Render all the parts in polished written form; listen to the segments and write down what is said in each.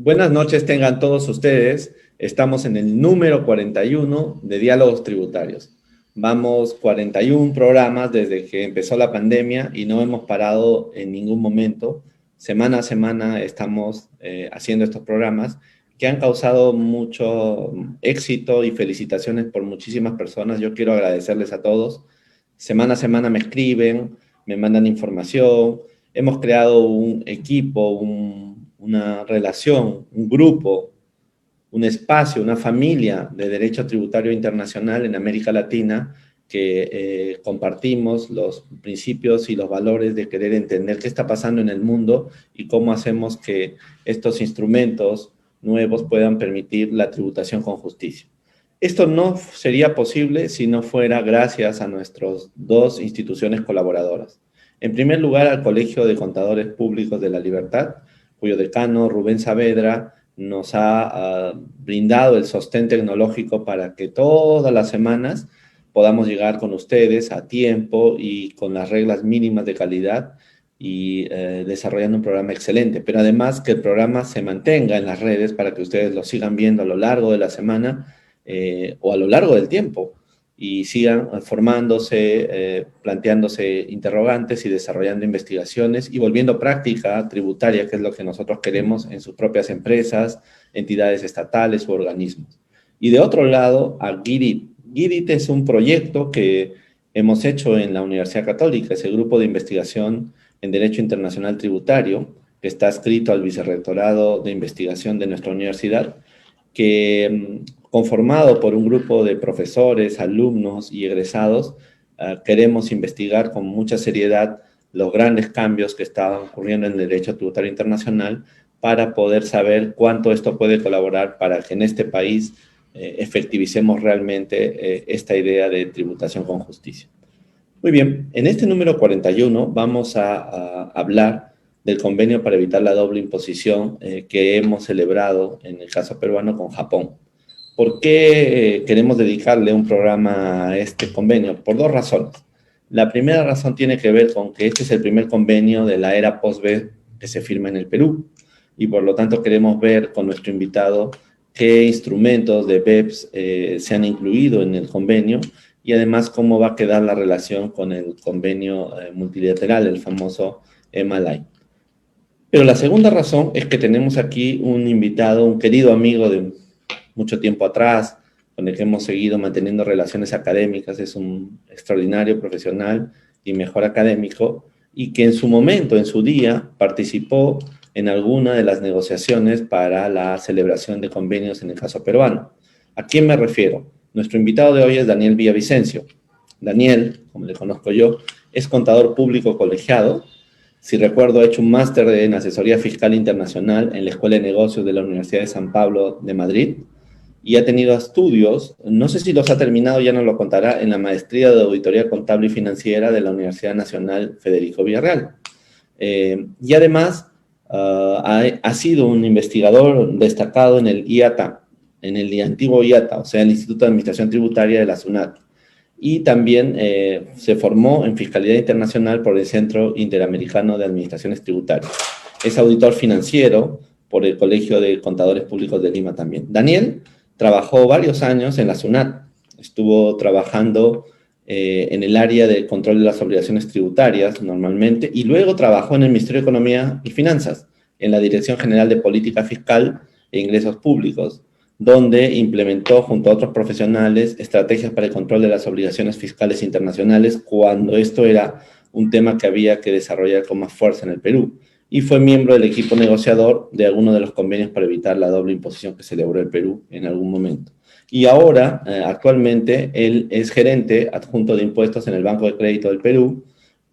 Buenas noches tengan todos ustedes. Estamos en el número 41 de Diálogos Tributarios. Vamos 41 programas desde que empezó la pandemia y no hemos parado en ningún momento. Semana a semana estamos haciendo estos programas que han causado mucho éxito y felicitaciones por muchísimas personas. Yo quiero agradecerles a todos. Semana a semana me escriben, me mandan información. Hemos creado un equipo, una relación, un grupo, un espacio, una familia de derecho tributario internacional en América Latina que compartimos los principios y los valores de querer entender qué está pasando en el mundo y cómo hacemos que estos instrumentos nuevos puedan permitir la tributación con justicia. Esto no sería posible si no fuera gracias a nuestras dos instituciones colaboradoras. En primer lugar, al Colegio de Contadores Públicos de la Libertad, cuyo decano, Rubén Saavedra, nos ha brindado el sostén tecnológico para que todas las semanas podamos llegar con ustedes a tiempo y con las reglas mínimas de calidad y desarrollando un programa excelente. Pero además que el programa se mantenga en las redes para que ustedes lo sigan viendo a lo largo de la semana o a lo largo del tiempo y sigan formándose, planteándose interrogantes y desarrollando investigaciones y volviendo práctica tributaria, que es lo que nosotros queremos en sus propias empresas, entidades estatales u organismos. Y de otro lado, a GIRIT. GIRIT es un proyecto que hemos hecho en la Universidad Católica, ese grupo de investigación en Derecho Internacional Tributario, que está adscrito al Vicerrectorado de Investigación de nuestra universidad, que conformado por un grupo de profesores, alumnos y egresados, queremos investigar con mucha seriedad los grandes cambios que estaban ocurriendo en el derecho tributario internacional para poder saber cuánto esto puede colaborar para que en este país efectivicemos realmente esta idea de tributación con justicia. Muy bien, en este número 41 vamos a hablar del convenio para evitar la doble imposición que hemos celebrado en el caso peruano con Japón. ¿Por qué queremos dedicarle un programa a este convenio? Por dos razones. La primera razón tiene que ver con que este es el primer convenio de la era post-B que se firma en el Perú y por lo tanto queremos ver con nuestro invitado qué instrumentos de BEPS se han incluido en el convenio y además cómo va a quedar la relación con el convenio multilateral, el famoso MLI. Pero la segunda razón es que tenemos aquí un invitado, un querido amigo de mucho tiempo atrás, con el que hemos seguido manteniendo relaciones académicas, es un extraordinario profesional y mejor académico, y que en su momento, en su día, participó en alguna de las negociaciones para la celebración de convenios en el caso peruano. ¿A quién me refiero? Nuestro invitado de hoy es Daniel Villavicencio. Daniel, como le conozco yo, es contador público colegiado. Si recuerdo, ha hecho un máster en asesoría fiscal internacional en la Escuela de Negocios de la Universidad de San Pablo de Madrid y ha tenido estudios, no sé si los ha terminado, ya nos lo contará, en la maestría de Auditoría Contable y Financiera de la Universidad Nacional Federico Villarreal. Y además ha sido un investigador destacado en el IATA, en el antiguo IATA, o sea, el Instituto de Administración Tributaria de la SUNAT. Y también se formó en Fiscalidad Internacional por el Centro Interamericano de Administraciones Tributarias. Es auditor financiero por el Colegio de Contadores Públicos de Lima también. Daniel trabajó varios años en la SUNAT, estuvo trabajando en el área de control de las obligaciones tributarias normalmente, y luego trabajó en el Ministerio de Economía y Finanzas, en la Dirección General de Política Fiscal e Ingresos Públicos, donde implementó junto a otros profesionales estrategias para el control de las obligaciones fiscales internacionales cuando esto era un tema que había que desarrollar con más fuerza en el Perú. Y fue miembro del equipo negociador de algunos de los convenios para evitar la doble imposición que celebró el Perú en algún momento. Y ahora, actualmente, él es gerente adjunto de impuestos en el Banco de Crédito del Perú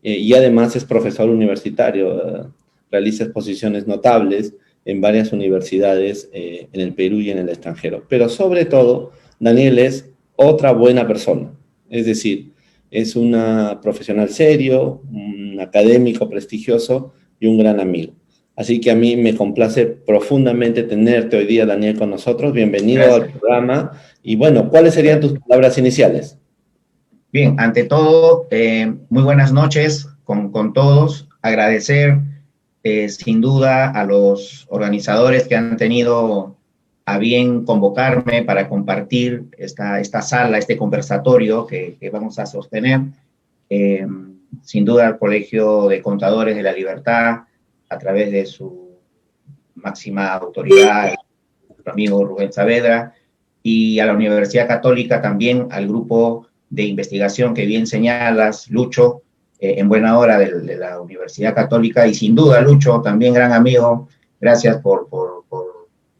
y además es profesor universitario, realiza exposiciones notables en varias universidades en el Perú y en el extranjero. Pero sobre todo, Daniel es otra buena persona. Es decir, es un profesional serio, un académico prestigioso y un gran amigo. Así que a mí me complace profundamente tenerte hoy día, Daniel, con nosotros. Bienvenido Gracias. al programa. Y bueno, ¿cuáles serían tus palabras iniciales? Bien, ante todo, muy buenas noches con todos. Agradecer sin duda a los organizadores que han tenido a bien convocarme para compartir esta sala, este conversatorio que vamos a sostener. Eh, Sin duda al Colegio de Contadores de la Libertad, a través de su máxima autoridad, nuestro amigo Rubén Saavedra, y a la Universidad Católica también, al grupo de investigación que bien señalas, Lucho, en buena hora de la Universidad Católica, y sin duda, Lucho, también gran amigo, gracias por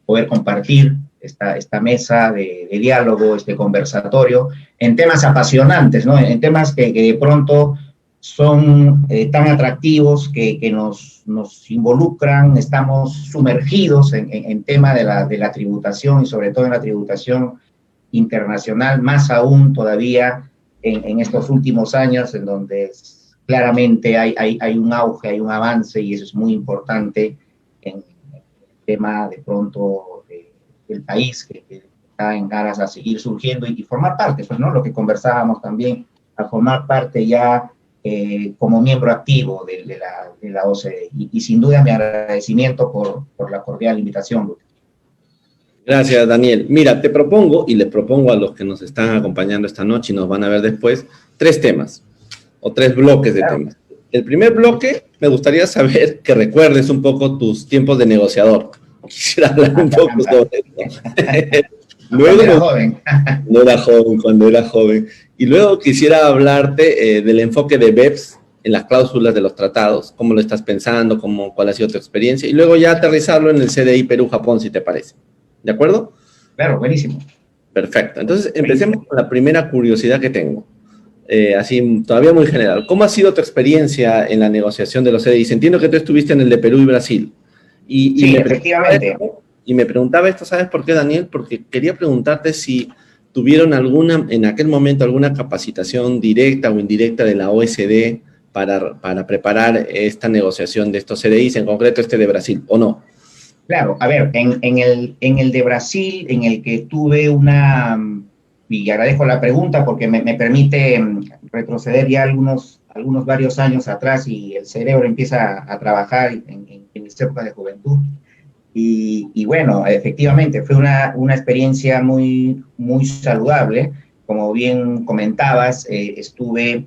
poder compartir esta mesa de diálogo, este conversatorio, en temas apasionantes, ¿no? En temas que de pronto son tan atractivos que nos involucran, estamos sumergidos en tema de la tributación y sobre todo en la tributación internacional, más aún todavía en estos últimos años en donde claramente hay un auge, hay un avance y eso es muy importante en el tema de pronto del país que está en aras a seguir surgiendo y formar parte, pues, ¿no? Lo que conversábamos también, a formar parte ya como miembro activo de la OCDE. Y sin duda mi agradecimiento por la cordial invitación, Lucas. Gracias, Daniel. Mira, te propongo, y les propongo a los que nos están acompañando esta noche y nos van a ver después, tres temas o tres bloques de temas. El primer bloque, me gustaría saber que recuerdes un poco tus tiempos de negociador. Quisiera hablar un poco sobre esto. Luego, cuando era joven. Cuando era joven. Y luego quisiera hablarte del enfoque de BEPS en las cláusulas de los tratados, cómo lo estás pensando, cuál ha sido tu experiencia, y luego ya aterrizarlo en el CDI Perú-Japón, si te parece. ¿De acuerdo? Claro, buenísimo. Perfecto. Entonces, empecemos con la primera curiosidad que tengo. Así, todavía muy general. ¿Cómo ha sido tu experiencia en la negociación de los CDIs? Entiendo que tú estuviste en el de Perú y Brasil. Sí, efectivamente. Y me preguntaba esto, ¿sabes por qué, Daniel? Porque quería preguntarte si tuvieron en aquel momento, alguna capacitación directa o indirecta de la OSD para preparar esta negociación de estos CDIs, en concreto este de Brasil, ¿o no? Claro, a ver, en el de Brasil, en el que tuve y agradezco la pregunta porque me permite retroceder ya varios años atrás y el cerebro empieza a trabajar en mis épocas de juventud. Y bueno, efectivamente, fue una experiencia muy, muy saludable. Como bien comentabas, estuve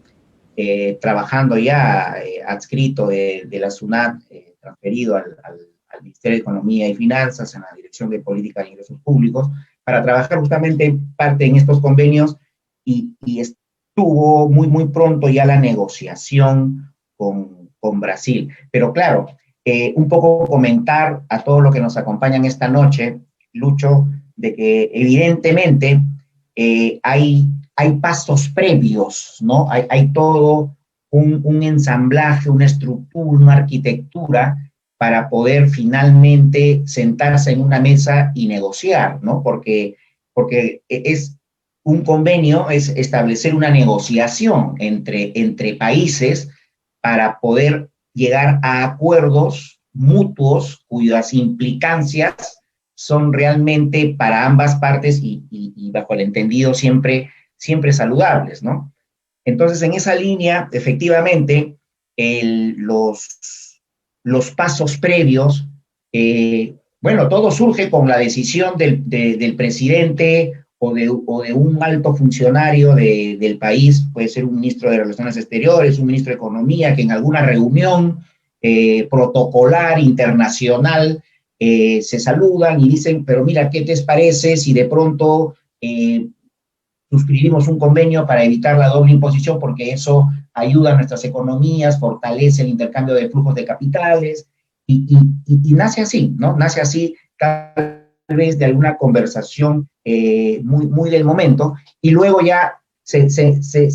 trabajando ya adscrito de la SUNAT, transferido al Ministerio de Economía y Finanzas, en la Dirección de Política de Ingresos Públicos, para trabajar justamente parte en estos convenios y estuvo muy, muy pronto ya la negociación con Brasil. Pero claro, un poco comentar a todos los que nos acompañan esta noche, Lucho, de que evidentemente hay pasos previos, ¿no? Hay todo un ensamblaje, una estructura, una arquitectura para poder finalmente sentarse en una mesa y negociar, ¿no? Porque es un convenio, es establecer una negociación entre países para poder llegar a acuerdos mutuos cuyas implicancias son realmente para ambas partes y bajo el entendido siempre saludables, ¿no? Entonces, en esa línea, efectivamente, los pasos previos, bueno, todo surge con la decisión del presidente o de un alto funcionario del país, puede ser un ministro de Relaciones Exteriores, un ministro de Economía, que en alguna reunión protocolar internacional se saludan y dicen, pero mira, ¿qué te parece si de pronto suscribimos un convenio para evitar la doble imposición, porque eso ayuda a nuestras economías, fortalece el intercambio de flujos de capitales, y nace así, ¿no? Nace así tal vez de alguna conversación muy, muy del momento, y luego ya se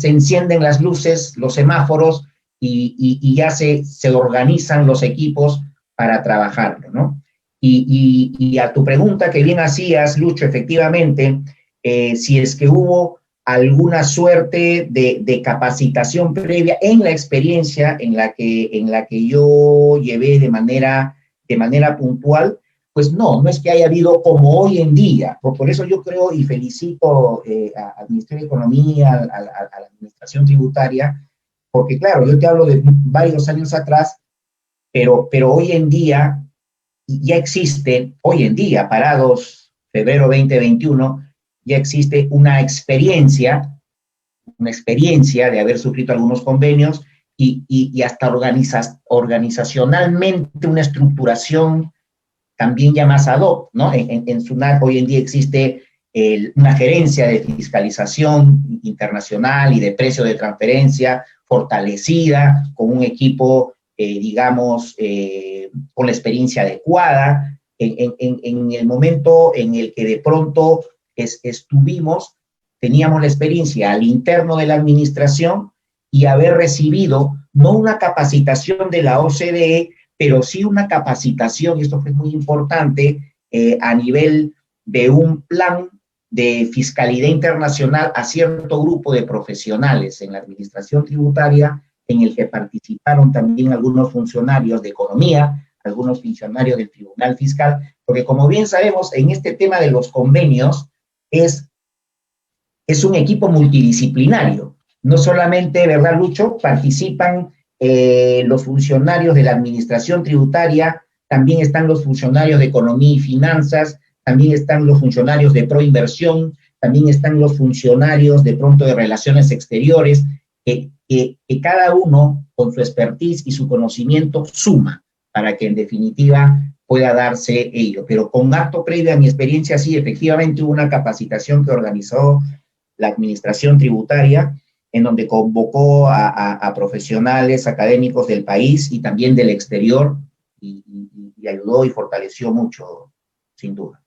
encienden las luces, los semáforos, y ya se organizan los equipos para trabajarlo, ¿no? Y a tu pregunta que bien hacías, Lucho, efectivamente, si es que hubo alguna suerte de capacitación previa en la experiencia en la que yo llevé de manera puntual, pues no es que haya habido como hoy en día. Por eso yo creo y felicito al Ministerio de Economía, a la Administración Tributaria, porque claro, yo te hablo de varios años atrás, pero hoy en día ya existe, hoy en día, parados febrero 2021, ya existe una experiencia de haber suscrito algunos convenios y hasta organizacionalmente una estructuración también ya más ad hoc, ¿no? En SUNAT hoy en día existe una gerencia de fiscalización internacional y de precio de transferencia fortalecida, con un equipo, digamos, con la experiencia adecuada. En el momento en el que de pronto teníamos la experiencia al interno de la administración y haber recibido no una capacitación de la OCDE, pero sí una capacitación, y esto fue muy importante, a nivel de un plan de fiscalidad internacional a cierto grupo de profesionales en la administración tributaria, en el que participaron también algunos funcionarios de economía, algunos funcionarios del Tribunal Fiscal, porque como bien sabemos, en este tema de los convenios es un equipo multidisciplinario. No solamente, ¿verdad, Lucho? Participan los funcionarios de la administración tributaria, también están los funcionarios de economía y finanzas, también están los funcionarios de proinversión, también están los funcionarios de pronto de relaciones exteriores, que cada uno con su expertise y su conocimiento suma para que en definitiva pueda darse ello. Pero con acto previo a mi experiencia, sí, efectivamente hubo una capacitación que organizó la administración tributaria, en donde convocó a profesionales académicos del país y también del exterior, y ayudó y fortaleció mucho, sin duda.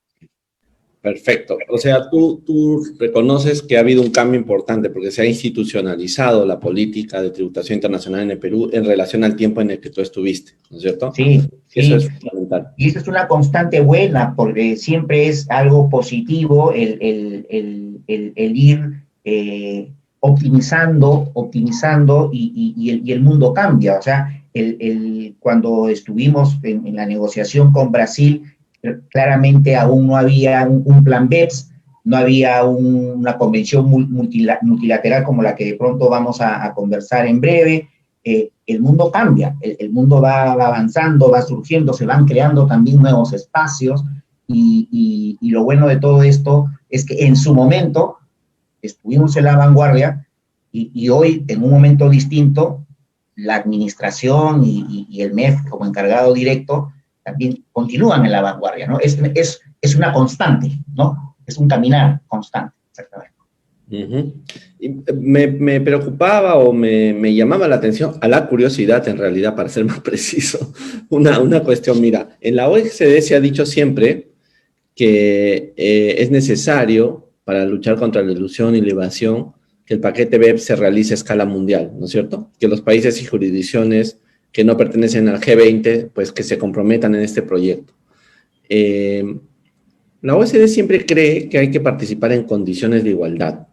Perfecto. O sea, tú reconoces que ha habido un cambio importante porque se ha institucionalizado la política de tributación internacional en el Perú en relación al tiempo en el que tú estuviste, ¿no es cierto? Sí, Eso sí. es fundamental. Y eso es una constante buena, porque siempre es algo positivo el ir optimizando y el mundo cambia. O sea, cuando estuvimos en la negociación con Brasil, claramente aún no había un plan BEPS, no había una convención multilateral como la que de pronto vamos a conversar en breve. El mundo cambia, el mundo va avanzando, va surgiendo, se van creando también nuevos espacios, y lo bueno de todo esto es que en su momento estuvimos en la vanguardia, y hoy, en un momento distinto, la administración y el MEF como encargado directo también continúan en la vanguardia, ¿no? Es una constante, ¿no? Es un caminar constante, exactamente. Uh-huh. Y me preocupaba o me llamaba la atención, a la curiosidad en realidad, para ser más preciso, una cuestión. Mira, en la OECD se ha dicho siempre que es necesario para luchar contra la ilusión y la evasión que el paquete BEPS se realice a escala mundial, ¿no es cierto? Que los países y jurisdicciones que no pertenecen al G20, pues que se comprometan en este proyecto. La OECD siempre cree que hay que participar en condiciones de igualdad.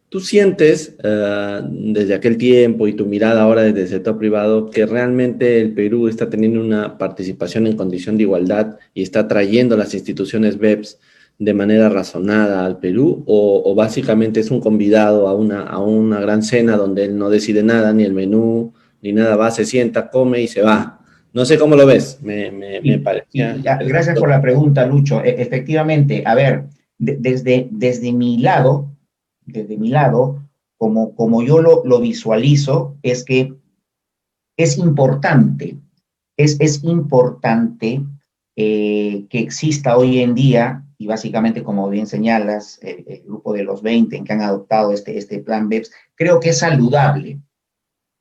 ¿Tú sientes desde aquel tiempo y tu mirada ahora desde el sector privado que realmente el Perú está teniendo una participación en condición de igualdad y está trayendo las instituciones BEPS de manera razonada al Perú? ¿O básicamente es un convidado a una gran cena donde él no decide nada, ni el menú, ni nada, va, se sienta, come y se va? No sé cómo lo ves, me parecía interesante. Gracias por la pregunta, Lucho. Efectivamente, a ver, desde mi lado, como yo lo visualizo, es que es importante, es importante que exista hoy en día, y básicamente, como bien señalas, el grupo de los 20 en que han adoptado este plan BEPS, creo que es saludable.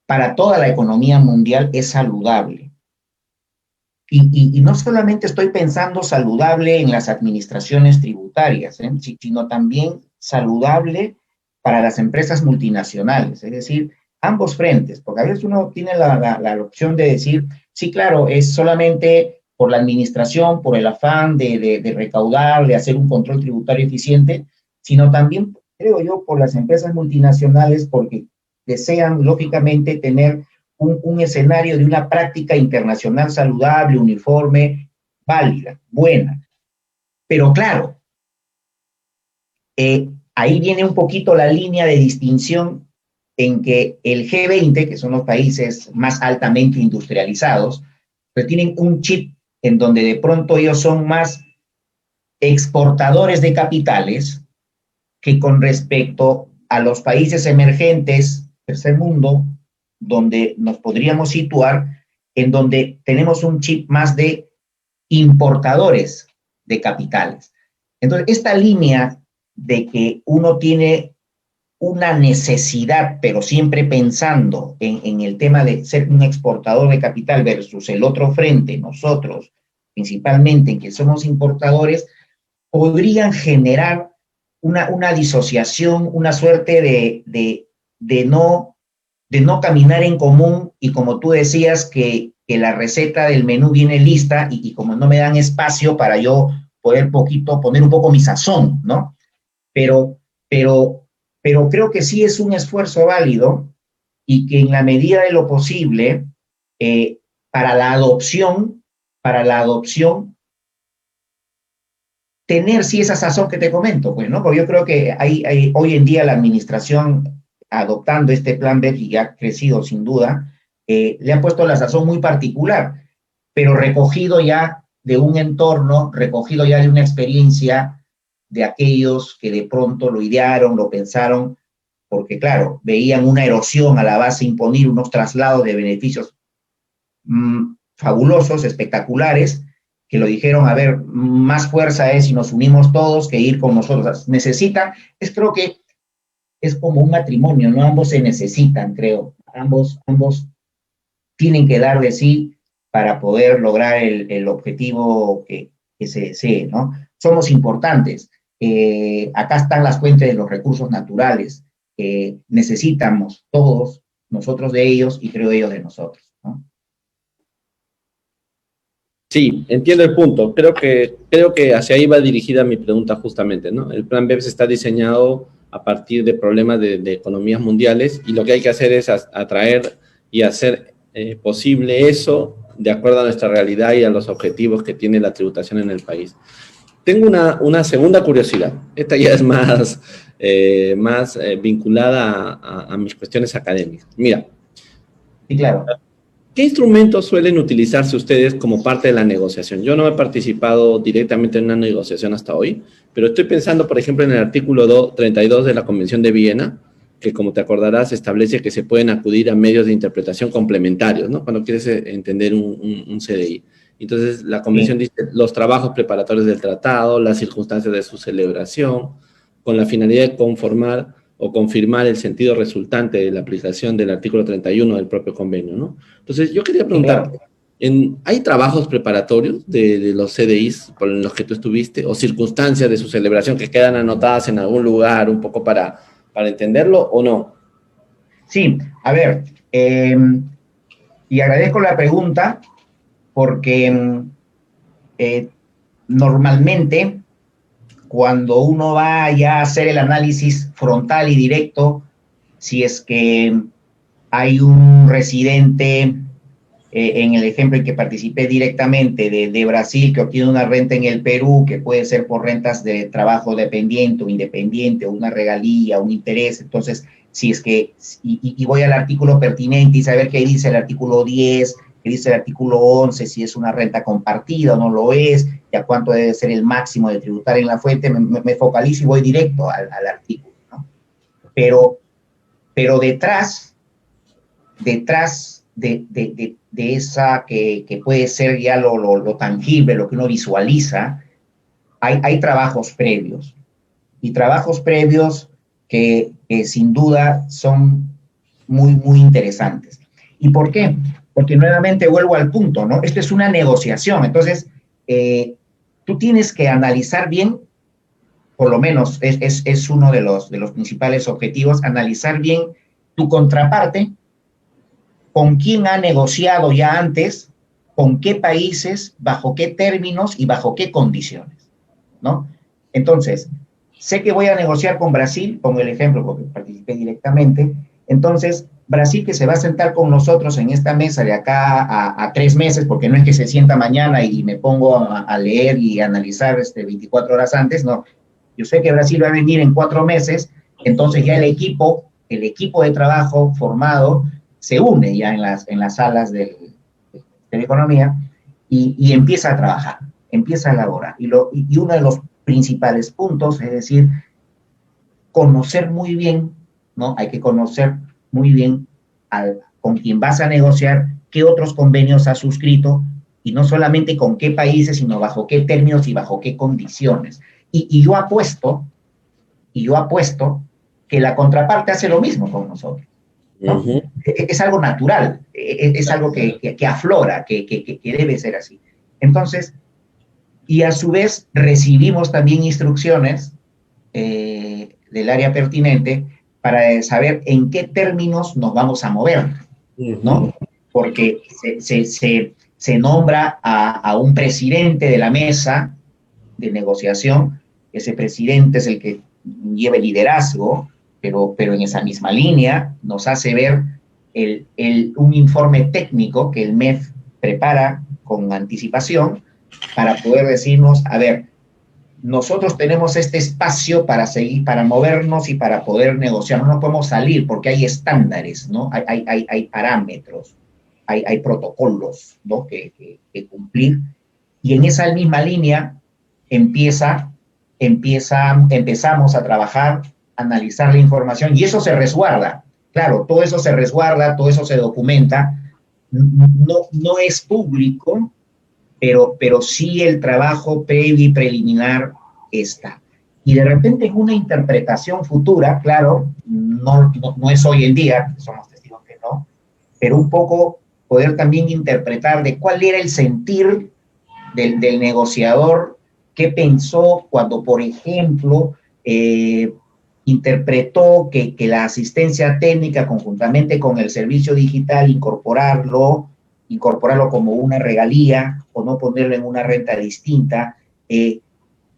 Para toda la economía mundial es saludable. Y no solamente estoy pensando saludable en las administraciones tributarias, sino también saludable para las empresas multinacionales, es decir, ambos frentes, porque a veces uno tiene la opción de decir, sí, claro, es solamente por la administración, por el afán de recaudar, de hacer un control tributario eficiente, sino también, creo yo, por las empresas multinacionales, porque desean, lógicamente, tener un escenario de una práctica internacional saludable, uniforme, válida, buena. Pero claro, ahí viene un poquito la línea de distinción en que el G20, que son los países más altamente industrializados, Pero tienen un chip en donde de pronto ellos son más exportadores de capitales que con respecto a los países emergentes, tercer mundo, donde nos podríamos situar, en donde tenemos un chip más de importadores de capitales. Entonces, esta línea de que uno tiene una necesidad, pero siempre pensando en el tema de ser un exportador de capital versus el otro frente, nosotros, principalmente en que somos importadores, podrían generar una disociación, una suerte de no caminar en común, y como tú decías, que la receta del menú viene lista y como no me dan espacio para yo poder poner un poco mi sazón, ¿no? Pero creo que sí es un esfuerzo válido y que en la medida de lo posible, para la adopción, tener sí esa sazón que te comento, pues, ¿no? Porque yo creo que hay hoy en día la administración adoptando este plan B, y ha crecido sin duda, le ha puesto la sazón muy particular, pero recogido ya de un entorno, recogido ya de una experiencia de aquellos que de pronto lo idearon, lo pensaron, porque claro, veían una erosión a la base de imponer unos traslados de beneficios fabulosos, espectaculares, que lo dijeron, a ver, más fuerza es si nos unimos todos que ir con nosotros. Creo que es como un matrimonio, ¿no? Ambos se necesitan, creo. Ambos tienen que dar de sí para poder lograr el objetivo que se desee, ¿no? Somos importantes. Acá están las fuentes de los recursos naturales. Necesitamos todos, nosotros de ellos y creo ellos de nosotros, ¿no? Sí, entiendo el punto. Creo que hacia ahí va dirigida mi pregunta justamente, ¿no? El plan BEPS está diseñado a partir de problemas de economías mundiales, y lo que hay que hacer es atraer y hacer posible eso de acuerdo a nuestra realidad y a los objetivos que tiene la tributación en el país. Tengo una segunda curiosidad. Esta ya es más vinculada a mis cuestiones académicas. Mira. Sí, claro. ¿Qué instrumentos suelen utilizarse ustedes como parte de la negociación? Yo no he participado directamente en una negociación hasta hoy, pero estoy pensando, por ejemplo, en el artículo 32 de la Convención de Viena, que, como te acordarás, establece que se pueden acudir a medios de interpretación complementarios, ¿no? Cuando quieres entender un CDI. Entonces, la Convención dice los trabajos preparatorios del tratado, las circunstancias de su celebración, con la finalidad de conformar o confirmar el sentido resultante de la aplicación del artículo 31 del propio convenio, ¿no? Entonces, yo quería preguntar, ¿hay trabajos preparatorios de los CDIs por los que tú estuviste, o circunstancias de su celebración que quedan anotadas en algún lugar un poco para entenderlo, o no? Sí, a ver, y agradezco la pregunta porque normalmente cuando uno va ya a hacer el análisis frontal y directo, si es que hay un residente, en el ejemplo en que participé directamente de Brasil, que obtiene una renta en el Perú, que puede ser por rentas de trabajo dependiente o independiente, o una regalía, un interés. Entonces, si es que, y voy al artículo pertinente y saber qué dice el artículo 10, qué dice el artículo 11, si es una renta compartida o no lo es, y a cuánto debe ser el máximo de tributar en la fuente, me focalizo y voy directo al artículo, ¿no? Pero detrás de esa que puede ser ya lo tangible, lo que uno visualiza, hay trabajos previos. Y trabajos previos que sin duda son muy, muy interesantes. ¿Y por qué? Porque nuevamente vuelvo al punto, ¿no? Esto es una negociación. Entonces, tú tienes que analizar bien, por lo menos es uno de los principales objetivos, analizar bien tu contraparte, con quién ha negociado ya antes, con qué países, bajo qué términos y bajo qué condiciones, ¿no? Entonces, sé que voy a negociar con Brasil, pongo el ejemplo porque participé directamente. Entonces, Brasil, que se va a sentar con nosotros en esta mesa de acá a 3 meses, porque no es que se sienta mañana y me pongo a leer y analizar 24 horas antes, no. Yo sé que Brasil va a venir en 4 meses, entonces ya el equipo de trabajo formado se une ya en las salas de economía, y empieza a trabajar, empieza a elaborar. Y uno de los principales puntos es decir, conocer muy bien, ¿no? Hay que conocer muy bien con quien vas a negociar, qué otros convenios has suscrito, y no solamente con qué países, sino bajo qué términos y bajo qué condiciones. Y yo apuesto que la contraparte hace lo mismo con nosotros, ¿no? Es algo natural, es algo que aflora, que debe ser así. Entonces, y a su vez recibimos también instrucciones del área pertinente para saber en qué términos nos vamos a mover, ¿no? Porque se nombra a un presidente de la mesa de negociación. Ese presidente es el que lleva el liderazgo, pero en esa misma línea nos hace ver un informe técnico que el MEF prepara con anticipación para poder decirnos, a ver, nosotros tenemos este espacio para seguir, para movernos y para poder negociar. No podemos salir porque hay estándares, ¿no? Hay parámetros, hay protocolos, ¿no? que cumplir. Y en esa misma línea empezamos a trabajar, a analizar la información, y eso se resguarda. Claro, todo eso se resguarda, todo eso se documenta. No es público, pero sí el trabajo previo y preliminar está. Y de repente es una interpretación futura, claro, no es hoy en día, somos testigos que no, pero un poco poder también interpretar de cuál era el sentir del negociador, qué pensó cuando, por ejemplo, interpretó que la asistencia técnica conjuntamente con el servicio digital, incorporarlo como una regalía o no ponerlo en una renta distinta, qué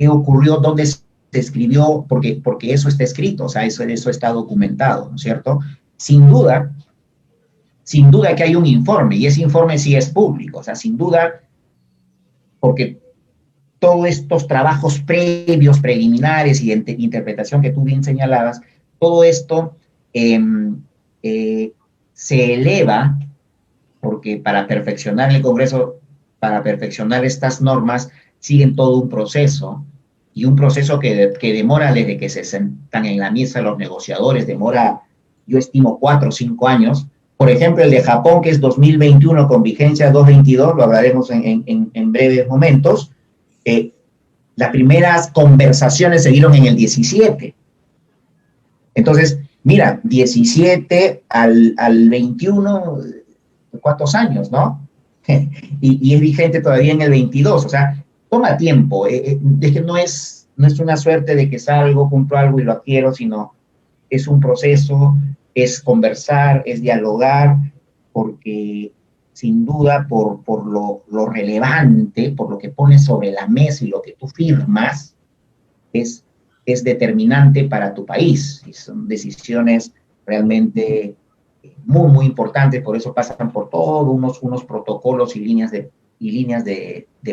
ocurrió, dónde se escribió, porque eso está escrito, o sea, eso está documentado, ¿no es cierto? Sin duda que hay un informe, y ese informe sí es público, o sea, sin duda, porque todos estos trabajos previos, preliminares y de interpretación que tú bien señalabas, todo esto se eleva, porque para perfeccionar el Congreso, para perfeccionar estas normas, siguen todo un proceso, y un proceso que demora desde que se sentan en la mesa los negociadores, demora, yo estimo, 4 o 5 años. Por ejemplo, el de Japón, que es 2021 con vigencia 2022, lo hablaremos en breves momentos. Las primeras conversaciones se dieron en el 17. Entonces, mira, 17 al 21, ¿cuántos años, no? y es vigente todavía en el 22, o sea, toma tiempo. Es que no es una suerte de que salgo, cumplo algo y lo adquiero, sino es un proceso, es conversar, es dialogar, porque sin duda por lo relevante, por lo que pones sobre la mesa y lo que tú firmas, es determinante para tu país. Y son decisiones realmente muy, muy importantes, por eso pasan por todos unos protocolos y líneas de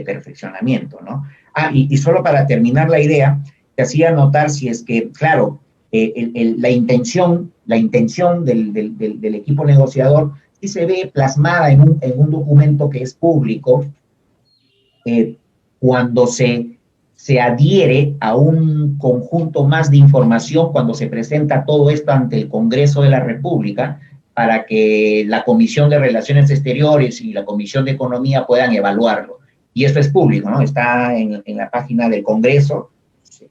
perfeccionamiento, ¿no? Y solo para terminar la idea, te hacía notar si es que, claro, la intención del equipo negociador sí se ve plasmada en un documento que es público, cuando se adhiere a un conjunto más de información, cuando se presenta todo esto ante el Congreso de la República, para que la Comisión de Relaciones Exteriores y la Comisión de Economía puedan evaluarlo. Y esto es público, ¿no? Está en la página del Congreso, se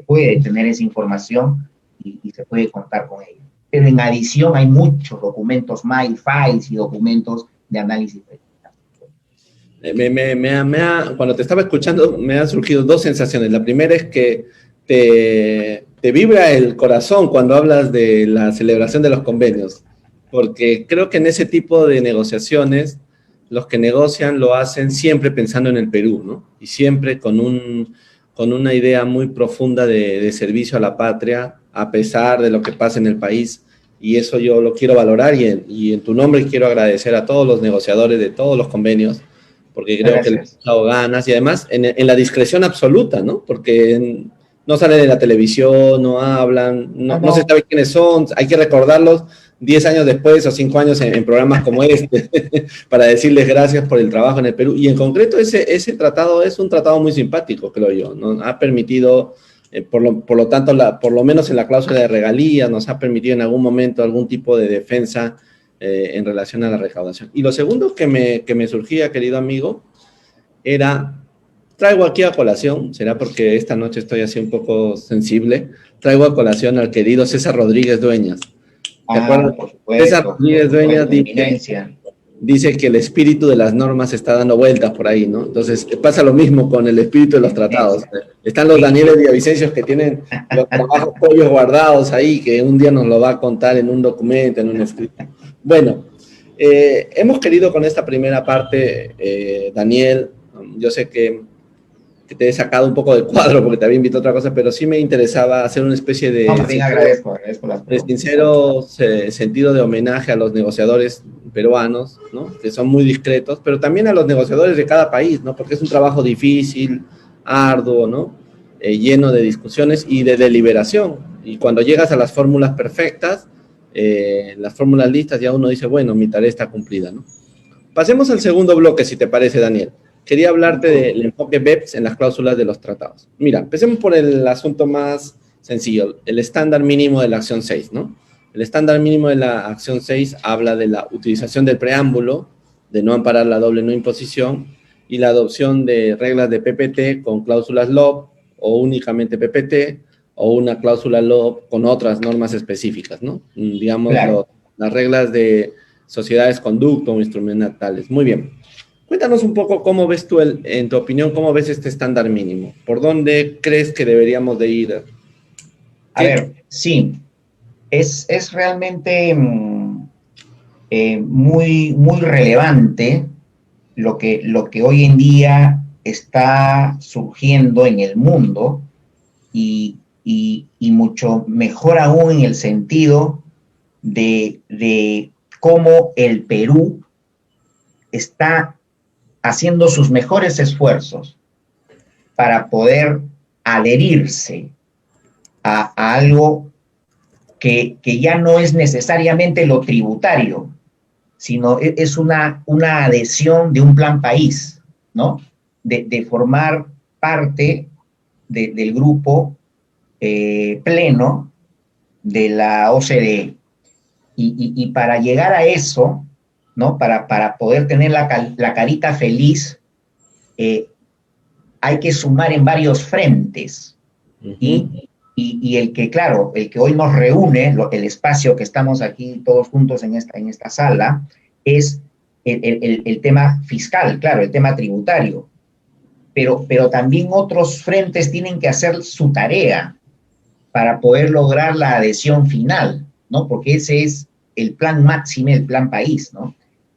puede tener esa información y se puede contar con ella. Pero en adición hay muchos documentos, files y documentos de análisis. Cuando te estaba escuchando, me han surgido dos sensaciones. La primera es que te vibra el corazón cuando hablas de la celebración de los convenios, porque creo que en ese tipo de negociaciones, los que negocian lo hacen siempre pensando en el Perú, ¿no? Y siempre con una idea muy profunda de servicio a la patria, a pesar de lo que pasa en el país. Y eso yo lo quiero valorar, y en tu nombre quiero agradecer a todos los negociadores de todos los convenios, porque creo que les han dado ganas, y además en la discreción absoluta, ¿no? Porque no salen en la televisión, no hablan, no se sabe quiénes son, hay que recordarlos 10 años después o 5 años en programas como este, para decirles gracias por el trabajo en el Perú. Y en concreto ese tratado es un tratado muy simpático, creo yo, ¿no? Ha permitido, por lo tanto, por lo menos en la cláusula de regalías, nos ha permitido en algún momento algún tipo de defensa en relación a la recaudación. Y lo segundo que me surgía, querido amigo, era, traigo aquí a colación, será porque esta noche estoy así un poco sensible, traigo a colación al querido César Rodríguez Dueñas. ¿Te acuerdas? Por César supuesto, Rodríguez Dueñas eminencia. dice que el espíritu de las normas está dando vueltas por ahí, ¿no? Entonces pasa lo mismo con el espíritu de los tratados. Están los Danieles Villavicencios que tienen los trabajos pollos guardados ahí, que un día nos lo va a contar en un documento, en un escrito. Bueno, hemos querido con esta primera parte, Daniel, yo sé que te he sacado un poco del cuadro porque te había invitado a otra cosa, pero sí me interesaba hacer una especie de... No, bien agradezco las preguntas. De sincero sentido de homenaje a los negociadores peruanos, ¿no? Que son muy discretos, pero también a los negociadores de cada país, ¿no? Porque es un trabajo difícil, arduo, ¿no? Lleno de discusiones y de deliberación. Y cuando llegas a las fórmulas perfectas, las fórmulas listas, ya uno dice, bueno, mi tarea está cumplida, ¿no? Pasemos al segundo bloque, si te parece, Daniel. Quería hablarte del enfoque BEPS en las cláusulas de los tratados. Mira, empecemos por el asunto más sencillo, el estándar mínimo de la acción 6, ¿no? El estándar mínimo de la acción 6 habla de la utilización del preámbulo, de no amparar la doble no imposición, y la adopción de reglas de PPT con cláusulas LOB, o únicamente PPT, o una cláusula LOB con otras normas específicas, ¿no? Digamos, claro. las reglas de sociedades conducto o instrumentales. Muy bien. Cuéntanos un poco cómo ves tú, en tu opinión, cómo ves este estándar mínimo. ¿Por dónde crees que deberíamos de ir? A ver, sí, es realmente muy relevante lo que hoy en día está surgiendo en el mundo y mucho mejor aún en el sentido de cómo el Perú está haciendo sus mejores esfuerzos para poder adherirse a algo que ya no es necesariamente lo tributario, sino es una adhesión de un plan país, ¿no? De formar parte del grupo pleno de la OCDE. Y para llegar a eso, ¿no? Para poder tener la carita feliz, hay que sumar en varios frentes. Y el que, claro, el que hoy nos reúne, el espacio que estamos aquí todos juntos en esta sala, es el tema fiscal, claro, el tema tributario. Pero también otros frentes tienen que hacer su tarea para poder lograr la adhesión final, ¿no? Porque ese es el plan máximo, el plan país, ¿no?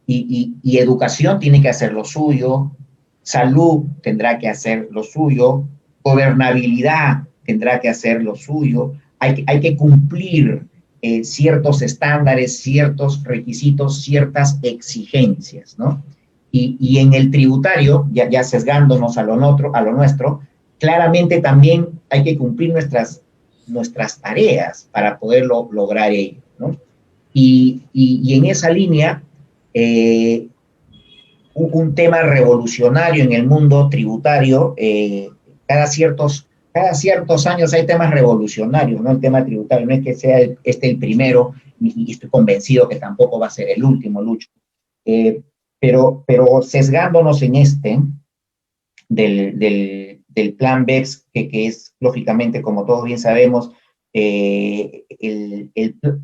Y educación tiene que hacer lo suyo, salud tendrá que hacer lo suyo, gobernabilidad tendrá que hacer lo suyo, hay que cumplir ciertos estándares, ciertos requisitos, ciertas exigencias, ¿no? Y en el tributario, ya sesgándonos a lo nuestro, claramente también hay que cumplir nuestras tareas para poder lograr ello, ¿no? Y en esa línea, un tema revolucionario en el mundo tributario, cada ciertos años hay temas revolucionarios, ¿no? El tema tributario, no es que sea el primero, y estoy convencido que tampoco va a ser el último, Lucho. Pero sesgándonos en del plan BEPS, que es, lógicamente, como todos bien sabemos,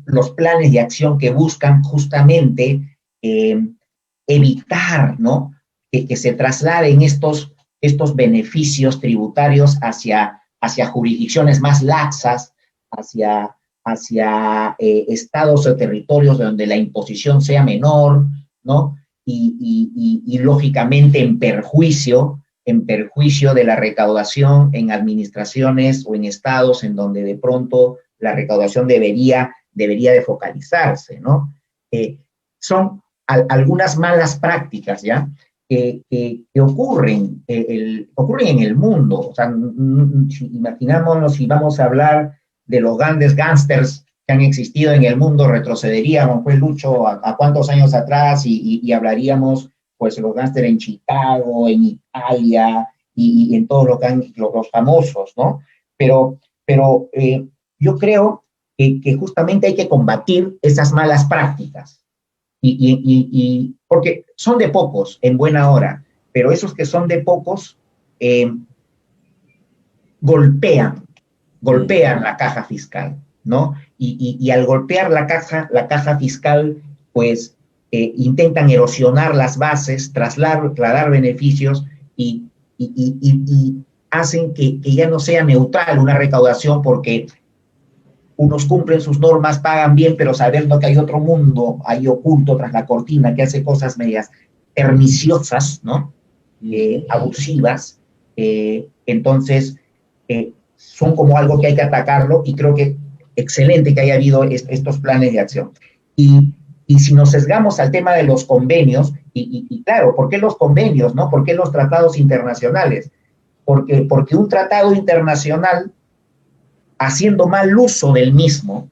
los planes de acción que buscan justamente evitar, ¿no? Que se trasladen estos beneficios tributarios hacia jurisdicciones más laxas, hacia estados o territorios donde la imposición sea menor, ¿no? Y lógicamente en perjuicio de la recaudación en administraciones o en estados en donde de pronto la recaudación debería de focalizarse, ¿no? Son algunas malas prácticas, ¿ya? Que ocurren en el mundo. O sea, imaginámonos si vamos a hablar de los grandes gángsters que han existido en el mundo, retrocederíamos, pues, Lucho, a cuántos años atrás y hablaríamos, pues, los gángsters en Chicago, en Italia y en todos los famosos, ¿no? Pero yo creo que justamente hay que combatir esas malas prácticas. Porque son de pocos en buena hora, pero esos que son de pocos golpean la caja fiscal, ¿no? Y al golpear la caja fiscal, pues intentan erosionar las bases, trasladar beneficios y hacen que ya no sea neutral una recaudación porque unos cumplen sus normas, pagan bien, pero sabiendo que hay otro mundo ahí oculto tras la cortina que hace cosas medias perniciosas, ¿no? Abusivas. Entonces, son como algo que hay que atacarlo y creo que excelente que haya habido estos planes de acción. Y si nos sesgamos al tema de los convenios, y claro, ¿por qué los convenios, no? ¿Por qué los tratados internacionales? Porque un tratado internacional, haciendo mal uso del mismo,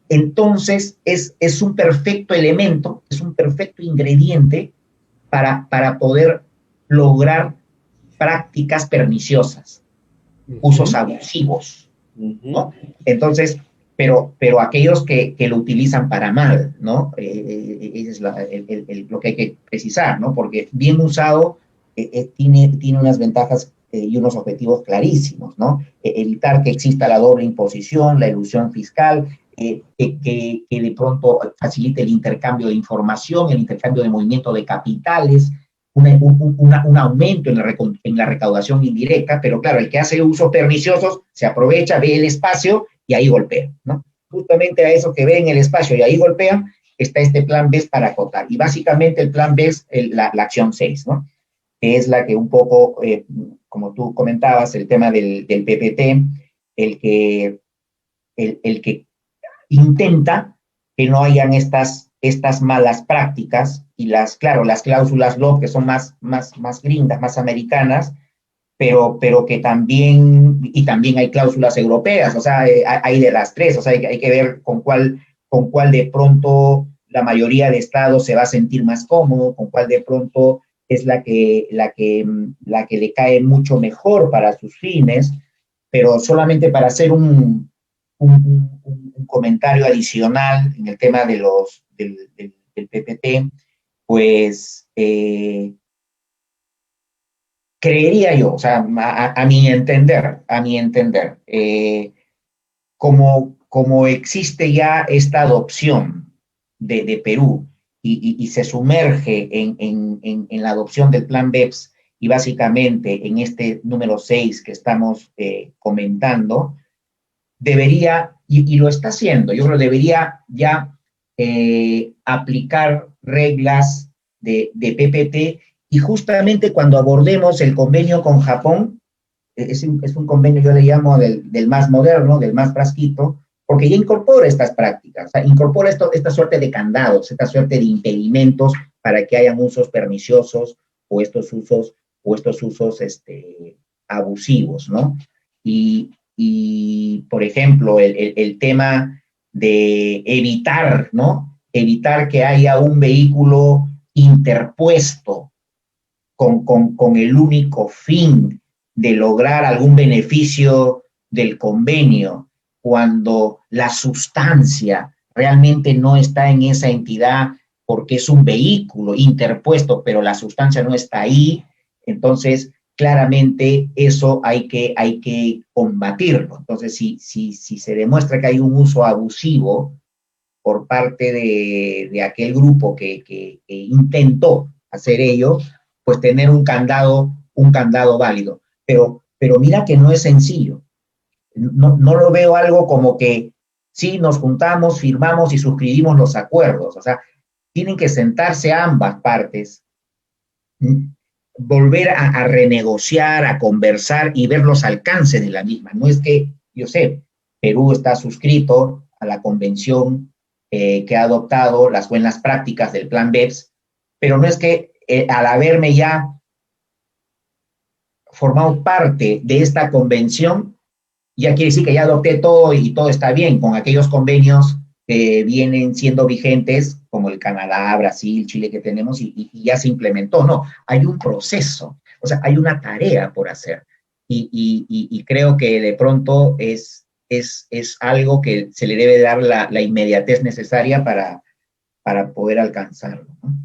entonces es un perfecto elemento, es un perfecto ingrediente para poder lograr prácticas perniciosas, usos abusivos, ¿no? Entonces, pero aquellos que lo utilizan para mal, ¿no? Es lo que hay que precisar, ¿no? Porque bien usado tiene unas ventajas y unos objetivos clarísimos, ¿no? Evitar que exista la doble imposición, la elusión fiscal, que de pronto facilite el intercambio de información, el intercambio de movimiento de capitales, un aumento en la recaudación indirecta, pero claro, el que hace usos perniciosos se aprovecha, ve el espacio y ahí golpea, ¿no? Justamente a eso que ve en el espacio y ahí golpean, está este plan B para acotar. Y básicamente el plan B es la acción 6, ¿no? Que es la que un poco, como tú comentabas, el tema del PPT, el que intenta que no hayan estas malas prácticas y las cláusulas LOB, que son más gringas, más americanas, pero que también hay cláusulas europeas, o sea, hay de las tres, o sea, hay que ver con cuál de pronto la mayoría de estados se va a sentir más cómodo, con cuál de pronto es la que le cae mucho mejor para sus fines, pero solamente para hacer un comentario adicional en el tema del PPT, pues creería yo, o sea, a mi entender, como existe ya esta adopción de Perú y se sumerge en la adopción del plan BEPS y básicamente en este número 6 que estamos comentando, debería, y lo está haciendo, yo creo que debería ya aplicar reglas de PPT y justamente cuando abordemos el convenio con Japón, es un convenio, yo le llamo del más moderno, del más frasquito, porque ya incorpora estas prácticas, o sea, incorpora esta suerte de candados, esta suerte de impedimentos para que hayan usos perniciosos o estos usos abusivos, ¿no? Y por ejemplo, el tema de evitar, ¿no? Evitar que haya un vehículo interpuesto con el único fin de lograr algún beneficio del convenio, cuando la sustancia realmente no está en esa entidad porque es un vehículo interpuesto, pero la sustancia no está ahí, entonces claramente eso hay que combatirlo. Entonces, si se demuestra que hay un uso abusivo por parte de aquel grupo que intentó hacer ello, pues tener un candado válido. Pero mira que no es sencillo. No lo veo algo como que sí, nos juntamos, firmamos y suscribimos los acuerdos. O sea, tienen que sentarse ambas partes, volver a renegociar, a conversar y ver los alcances de la misma. No es que, yo sé, Perú está suscrito a la convención que ha adoptado las buenas prácticas del plan BEPS, pero no es que al haberme ya formado parte de esta convención, ya quiere decir que ya adopté todo y todo está bien con aquellos convenios que vienen siendo vigentes, como el Canadá, Brasil, Chile que tenemos, y ya se implementó. No, hay un proceso, o sea, hay una tarea por hacer. Y creo que de pronto es algo que se le debe dar la inmediatez necesaria para poder alcanzarlo, ¿no?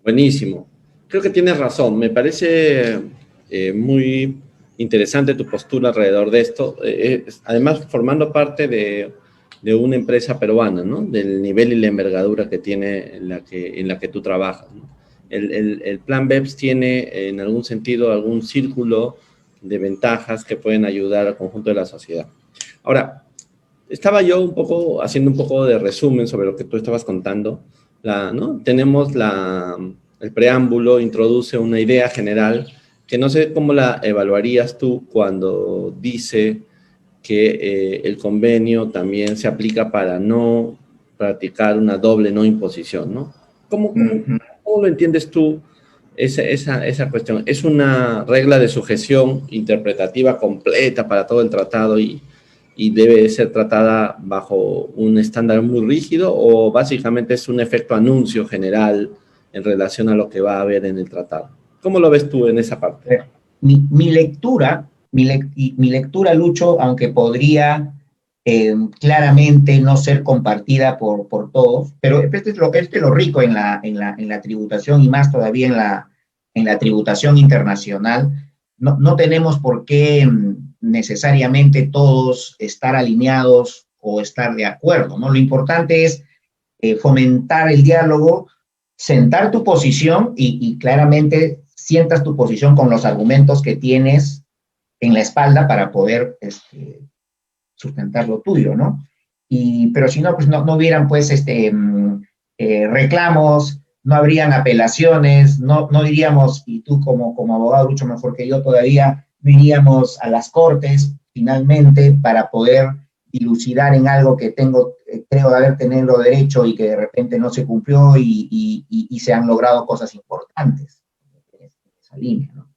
Buenísimo. Creo que tienes razón. Me parece muy interesante tu postura alrededor de esto. Además, formando parte de una empresa peruana, ¿no? Del nivel y la envergadura que tiene en la que tú trabajas, ¿no? El plan BEPS tiene, en algún sentido, algún círculo de ventajas que pueden ayudar al conjunto de la sociedad. Ahora, estaba yo haciendo un poco de resumen sobre lo que tú estabas contando. ¿No? Tenemos el preámbulo, introduce una idea general que no sé cómo la evaluarías tú cuando dice que el convenio también se aplica para no practicar una doble no imposición, ¿no? ¿Cómo lo entiendes tú esa cuestión? ¿Es una regla de sujeción interpretativa completa para todo el tratado y debe ser tratada bajo un estándar muy rígido, o básicamente es un efecto anuncio general en relación a lo que va a haber en el tratado? ¿Cómo lo ves tú en esa parte? Mi lectura, Lucho, aunque podría claramente no ser compartida por todos, pero este es lo rico en la tributación, y más todavía en la tributación internacional. No tenemos por qué necesariamente todos estar alineados o estar de acuerdo, ¿no? Lo importante es fomentar el diálogo, sentar tu posición y claramente sientas tu posición con los argumentos que tienes en la espalda para poder sustentar lo tuyo, ¿no? Pero si no, pues no hubieran pues reclamos, no habrían apelaciones, no diríamos, y tú como abogado mucho mejor que yo todavía, no iríamos a las cortes finalmente para poder dilucidar en algo que creo de haber tenido derecho y que de repente no se cumplió y se han logrado cosas importantes en esa línea, ¿no?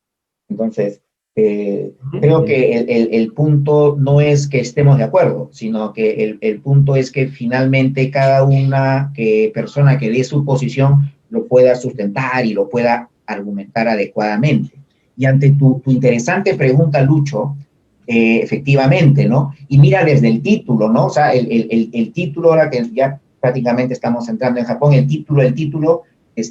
Entonces, creo que el punto no es que estemos de acuerdo, sino que el punto es que finalmente cada una persona que dé su posición lo pueda sustentar y lo pueda argumentar adecuadamente. Y ante tu interesante pregunta, Lucho, efectivamente, ¿no? Y mira desde el título, ¿no? O sea, el título, ahora que ya prácticamente estamos entrando en Japón, el título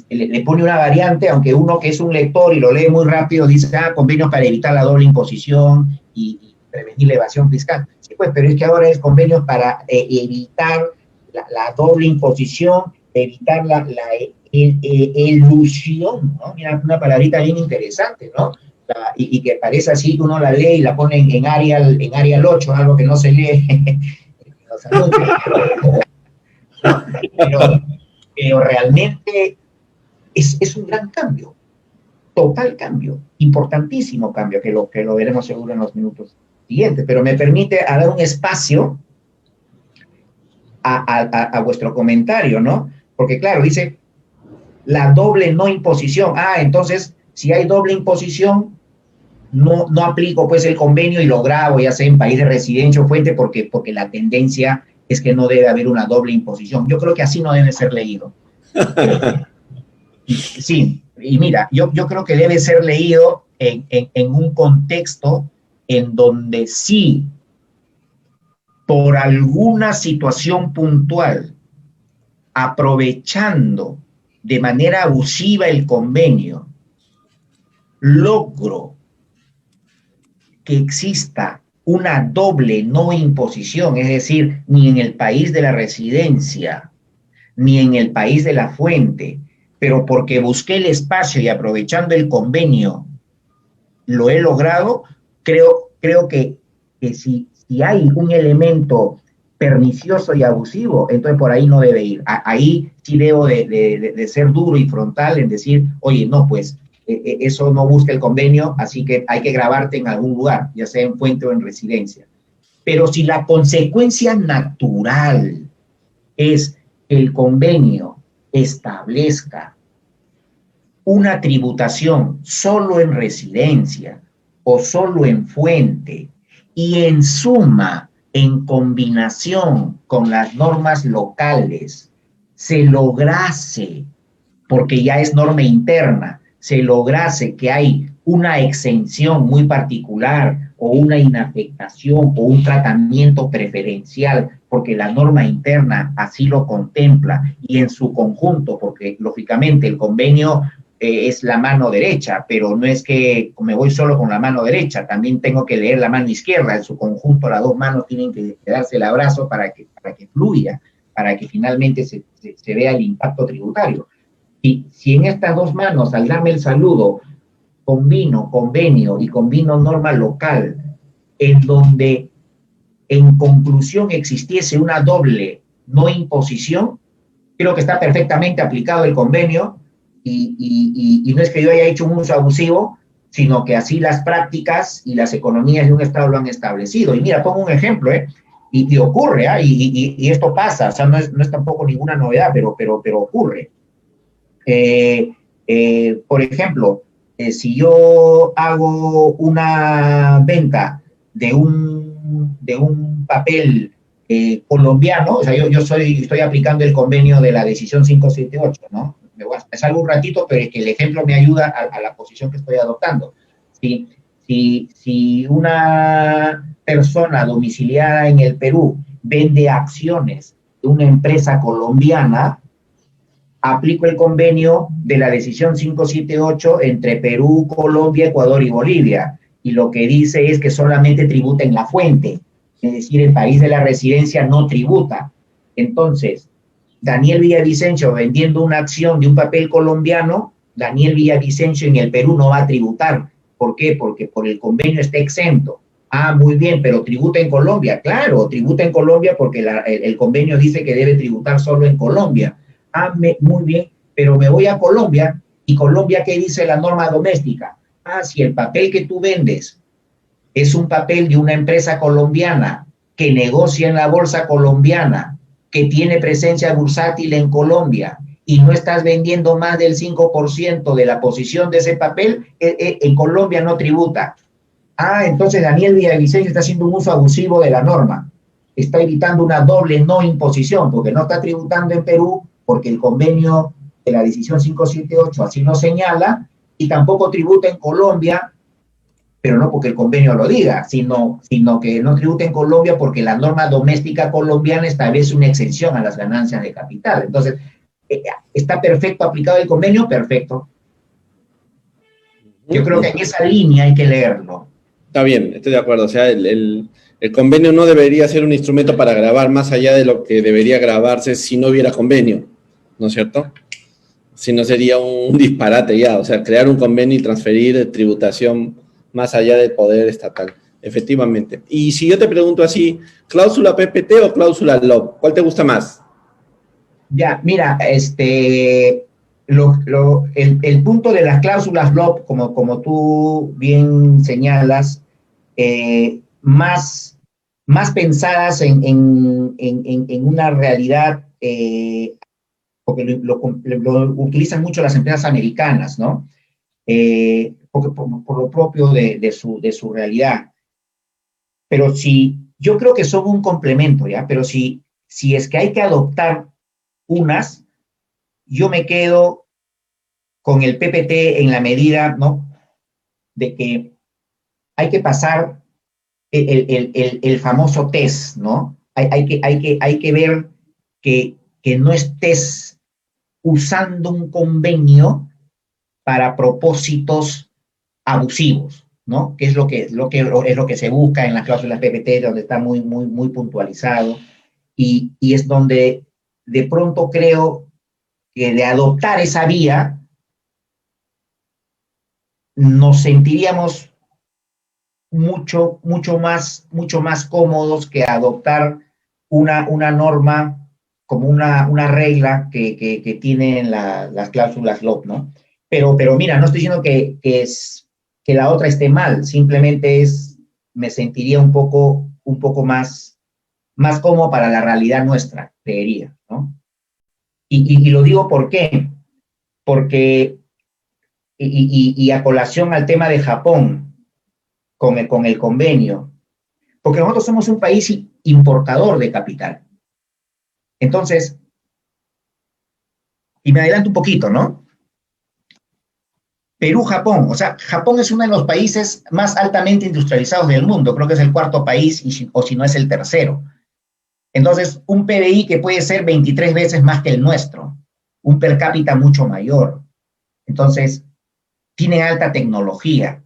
le pone una variante, aunque uno que es un lector y lo lee muy rápido dice, convenios para evitar la doble imposición y prevenir la evasión fiscal. Sí, pues, pero es que ahora es convenios para evitar la doble imposición, evitar la elusión, ¿no? Mira, una palabrita bien interesante, ¿no? Y que parece así, uno la lee y la pone en Arial 8, algo que no se lee en los anuncios, pero realmente es un gran cambio, total cambio, importantísimo cambio, que lo veremos seguro en los minutos siguientes, pero me permite dar un espacio a vuestro comentario, ¿no? Porque claro, dice la doble no imposición. Entonces, si hay doble imposición, no aplico pues el convenio y lo grabo, ya sea en país de residencia o fuente, porque la tendencia es que no debe haber una doble imposición. Yo creo que así no debe ser leído. Sí, y mira, yo creo que debe ser leído en un contexto en donde sí, por alguna situación puntual, aprovechando de manera abusiva el convenio, logro que exista una doble no imposición, es decir, ni en el país de la residencia, ni en el país de la fuente, pero porque busqué el espacio y aprovechando el convenio lo he logrado, creo que si hay un elemento pernicioso y abusivo, entonces por ahí no debe ir. Ahí sí debo de ser duro y frontal en decir, oye, no, pues eso no busca el convenio, así que hay que grabarte en algún lugar, ya sea en fuente o en residencia. Pero si la consecuencia natural es que el convenio establezca una tributación solo en residencia o solo en fuente y en suma, en combinación con las normas locales, se lograse, porque ya es norma interna, se lograse que hay una exención muy particular o una inafectación o un tratamiento preferencial, porque la norma interna así lo contempla y en su conjunto, porque lógicamente el convenio es la mano derecha, pero no es que me voy solo con la mano derecha, también tengo que leer la mano izquierda, en su conjunto las dos manos tienen que darse el abrazo para que fluya, para que finalmente se vea el impacto tributario. Y si en estas dos manos, al darme el saludo, combino convenio y combino norma local, en donde en conclusión existiese una doble no imposición, creo que está perfectamente aplicado el convenio y no es que yo haya hecho un uso abusivo, sino que así las prácticas y las economías de un Estado lo han establecido. Y mira, pongo un ejemplo, y ocurre, y esto pasa, o sea, no es tampoco ninguna novedad, pero ocurre. Por ejemplo, si yo hago una venta de un papel colombiano, o sea, yo estoy aplicando el convenio de la decisión 578, ¿no? Me salgo un ratito, pero es que el ejemplo me ayuda a la posición que estoy adoptando. Si una persona domiciliada en el Perú vende acciones de una empresa colombiana, aplico el convenio de la decisión 578 entre Perú, Colombia, Ecuador y Bolivia. Y lo que dice es que solamente tributa en la fuente, es decir, el país de la residencia no tributa. Entonces, Daniel Villavicencio vendiendo una acción de un papel colombiano, Daniel Villavicencio en el Perú no va a tributar. ¿Por qué? Porque por el convenio está exento. Ah, muy bien, pero tributa en Colombia. Claro, tributa en Colombia porque el convenio dice que debe tributar solo en Colombia. Ah, muy bien, pero me voy a Colombia, y Colombia, ¿qué dice la norma doméstica? Ah, si el papel que tú vendes es un papel de una empresa colombiana que negocia en la bolsa colombiana, que tiene presencia bursátil en Colombia, y no estás vendiendo más del 5% de la posición de ese papel, en Colombia no tributa. Ah, entonces Daniel Villavicencio está haciendo un uso abusivo de la norma. Está evitando una doble no imposición, porque no está tributando en Perú, porque el convenio de la decisión 578 así lo señala, y tampoco tributa en Colombia, pero no porque el convenio lo diga, sino que no tributa en Colombia porque la norma doméstica colombiana establece una exención a las ganancias de capital. Entonces, ¿está perfecto aplicado el convenio? Perfecto. Yo creo que en esa línea hay que leerlo. Está bien, estoy de acuerdo. O sea, el convenio no debería ser un instrumento para grabar más allá de lo que debería grabarse si no hubiera convenio, ¿no es cierto? Si no sería un disparate ya, o sea, crear un convenio y transferir tributación más allá del poder estatal, efectivamente. Y si yo te pregunto así, ¿cláusula PPT o cláusula LOB? ¿Cuál te gusta más? Ya, mira, el punto de las cláusulas LOB, como tú bien señalas, más pensadas en una realidad, porque lo utilizan mucho las empresas americanas, ¿no? Porque por lo propio de su realidad. Pero yo creo que son un complemento, ¿ya? Pero si es que hay que adoptar unas, yo me quedo con el PPT en la medida, ¿no?, de que hay que pasar el famoso test, ¿no? Hay que ver que no estés usando un convenio para propósitos abusivos, ¿no? Que es lo que se busca en las cláusulas PPT, donde está muy puntualizado, y es donde de pronto creo que de adoptar esa vía nos sentiríamos mucho más cómodos que adoptar una norma como una regla que tienen las cláusulas LOB, ¿no? Pero mira, no estoy diciendo que la otra esté mal, simplemente me sentiría un poco más cómodo para la realidad nuestra, creería, ¿no? Y lo digo ¿por qué? Porque, a colación al tema de Japón, con el convenio, Porque nosotros somos un país importador de capital. Entonces, y me adelanto un poquito, ¿no? Perú, Japón. O sea, Japón es uno de los países más altamente industrializados del mundo. Creo que es el cuarto país, o si no es el tercero. Entonces, un PBI que puede ser 23 veces más que el nuestro. Un per cápita mucho mayor. Entonces, tienen alta tecnología.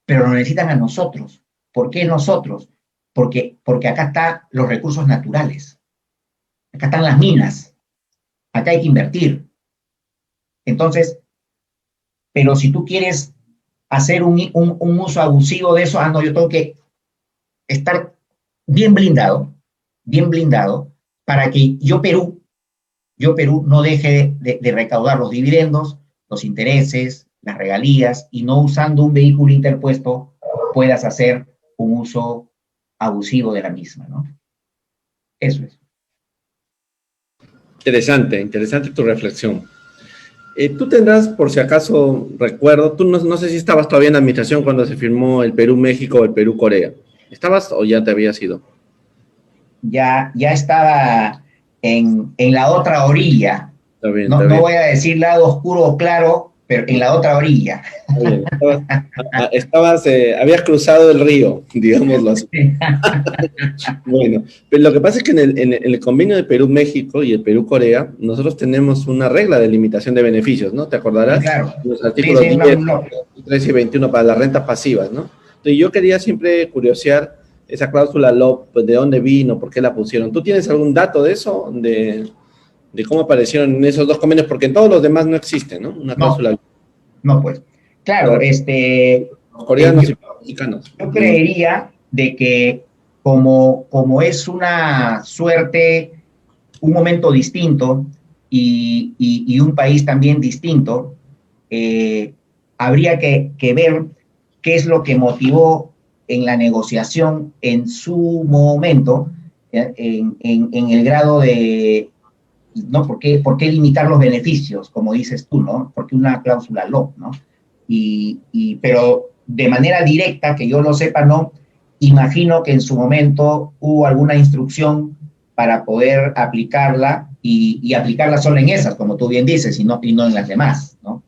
Pero lo necesitan a nosotros. ¿Por qué nosotros? Porque acá están los recursos naturales. Acá están las minas. Acá hay que invertir. Entonces, pero si tú quieres hacer un uso abusivo de eso, no, yo tengo que estar bien blindado, para que yo Perú no deje de recaudar los dividendos, los intereses, las regalías, y no usando un vehículo interpuesto puedas hacer un uso abusivo de la misma, ¿no? Eso es. Interesante tu reflexión. Tú tendrás, por si acaso recuerdo, tú no sé si estabas todavía en la administración cuando se firmó el Perú-México o el Perú-Corea. ¿Estabas o ya te habías ido? Ya estaba en la otra orilla. Está bien, No, está no bien. voy a decir lado oscuro o claro, pero en la otra orilla. Está bien. Habías cruzado el río, digámoslo así. Bueno, pero lo que pasa es que en el convenio de Perú-México y el Perú-Corea, nosotros tenemos una regla de limitación de beneficios, ¿no? ¿Te Sí, acordarás? claro. Los Sí, artículos sí, 10, 13 y 21 para las rentas pasivas, ¿no? Entonces yo quería siempre curiosear esa cláusula LOP, pues, de dónde vino, por qué la pusieron. ¿Tú tienes algún dato de eso? De cómo aparecieron en esos dos convenios, porque en todos los demás no existe, ¿no? Una no, cláusula no, pues. Claro, para los coreanos yo, y los mexicanos. yo creería de que como es una suerte, un momento distinto y un país también distinto, habría que ver qué es lo que motivó en la negociación en su momento, en el grado de, ¿no? ¿Por qué limitar los beneficios, como dices tú, ¿no? Porque una cláusula LOP, ¿no? Pero de manera directa, que yo lo sepa, no, imagino que en su momento hubo alguna instrucción para poder aplicarla y aplicarla solo en esas, como tú bien dices, y no en las demás, ¿no?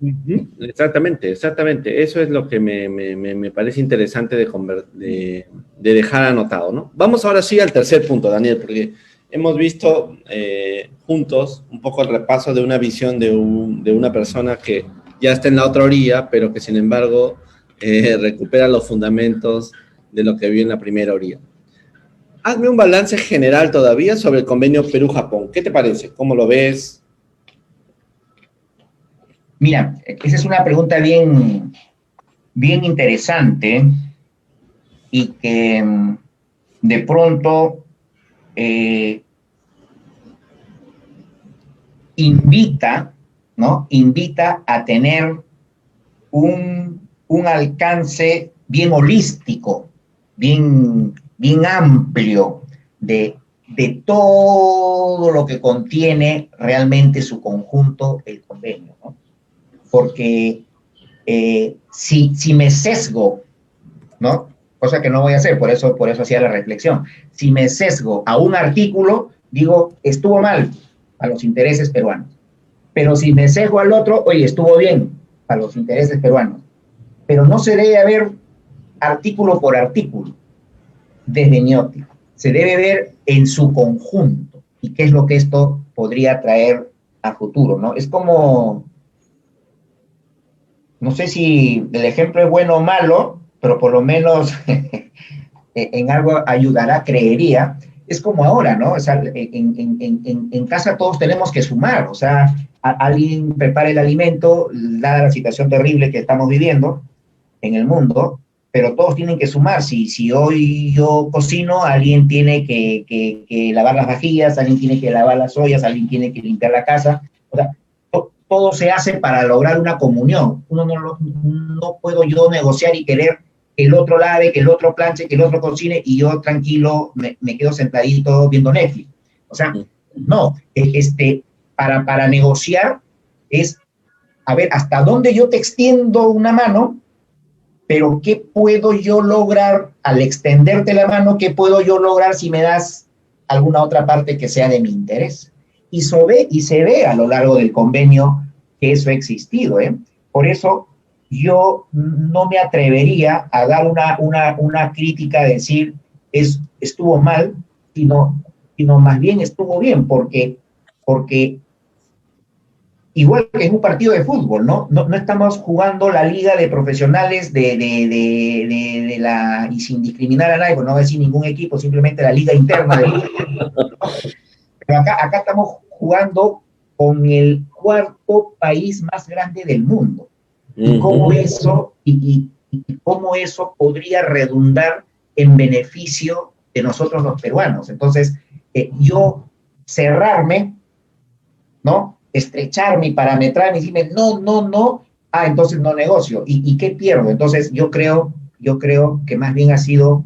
Exactamente. Eso es lo que me parece interesante de dejar anotado, ¿no? Vamos ahora sí al tercer punto, Daniel, porque hemos visto juntos un poco el repaso de una visión de una persona que ya está en la otra orilla, pero que sin embargo recupera los fundamentos de lo que vio en la primera orilla. Hazme un balance general todavía sobre el convenio Perú-Japón. ¿Qué te parece? ¿Cómo lo ves? Mira, esa es una pregunta bien interesante y que de pronto invita, ¿no? Invita a tener un alcance bien holístico, bien amplio de todo lo que contiene realmente su conjunto, el convenio, ¿no? Porque si me sesgo, ¿no? Cosa que no voy a hacer, por eso hacía la reflexión. Si me sesgo a un artículo, digo, estuvo mal a los intereses peruanos. Pero si me sesgo al otro, oye, estuvo bien a los intereses peruanos. Pero no se debe ver artículo por artículo desde mi óptica. Se debe ver en su conjunto y qué es lo que esto podría traer a futuro, ¿no? Es como, no sé si el ejemplo es bueno o malo, pero por lo menos en algo ayudará, creería. Es como ahora, ¿no? O sea, en casa todos tenemos que sumar, o sea, alguien prepara el alimento, dada la situación terrible que estamos viviendo en el mundo, pero todos tienen que sumar. Si hoy yo cocino, alguien tiene que lavar las vajillas, alguien tiene que lavar las ollas, alguien tiene que limpiar la casa. O sea, todo se hace para lograr una comunión. No puedo yo negociar y querer que el otro lave, que el otro planche, que el otro cocine y yo tranquilo me quedo sentadito viendo Netflix. O sea, no, para negociar es, a ver, hasta dónde yo te extiendo una mano pero ¿qué puedo yo lograr al extenderte la mano? ¿Qué puedo yo lograr si me das alguna otra parte que sea de mi interés? Y se ve a lo largo del convenio que eso ha existido, ¿eh? Por eso yo no me atrevería a dar una crítica, a decir estuvo mal, sino más bien estuvo bien, porque igual que en un partido de fútbol, ¿no? No estamos jugando la liga de profesionales y sin discriminar a nadie, pues no voy a decir ningún equipo, simplemente la liga interna del fútbol. Pero acá estamos jugando con el cuarto país más grande del mundo. Y cómo eso podría redundar en beneficio de nosotros los peruanos. Entonces, yo cerrarme, ¿no? Estrecharme y parametrarme y decirme, no, entonces no negocio. ¿Y qué pierdo? Entonces, yo creo que más bien ha sido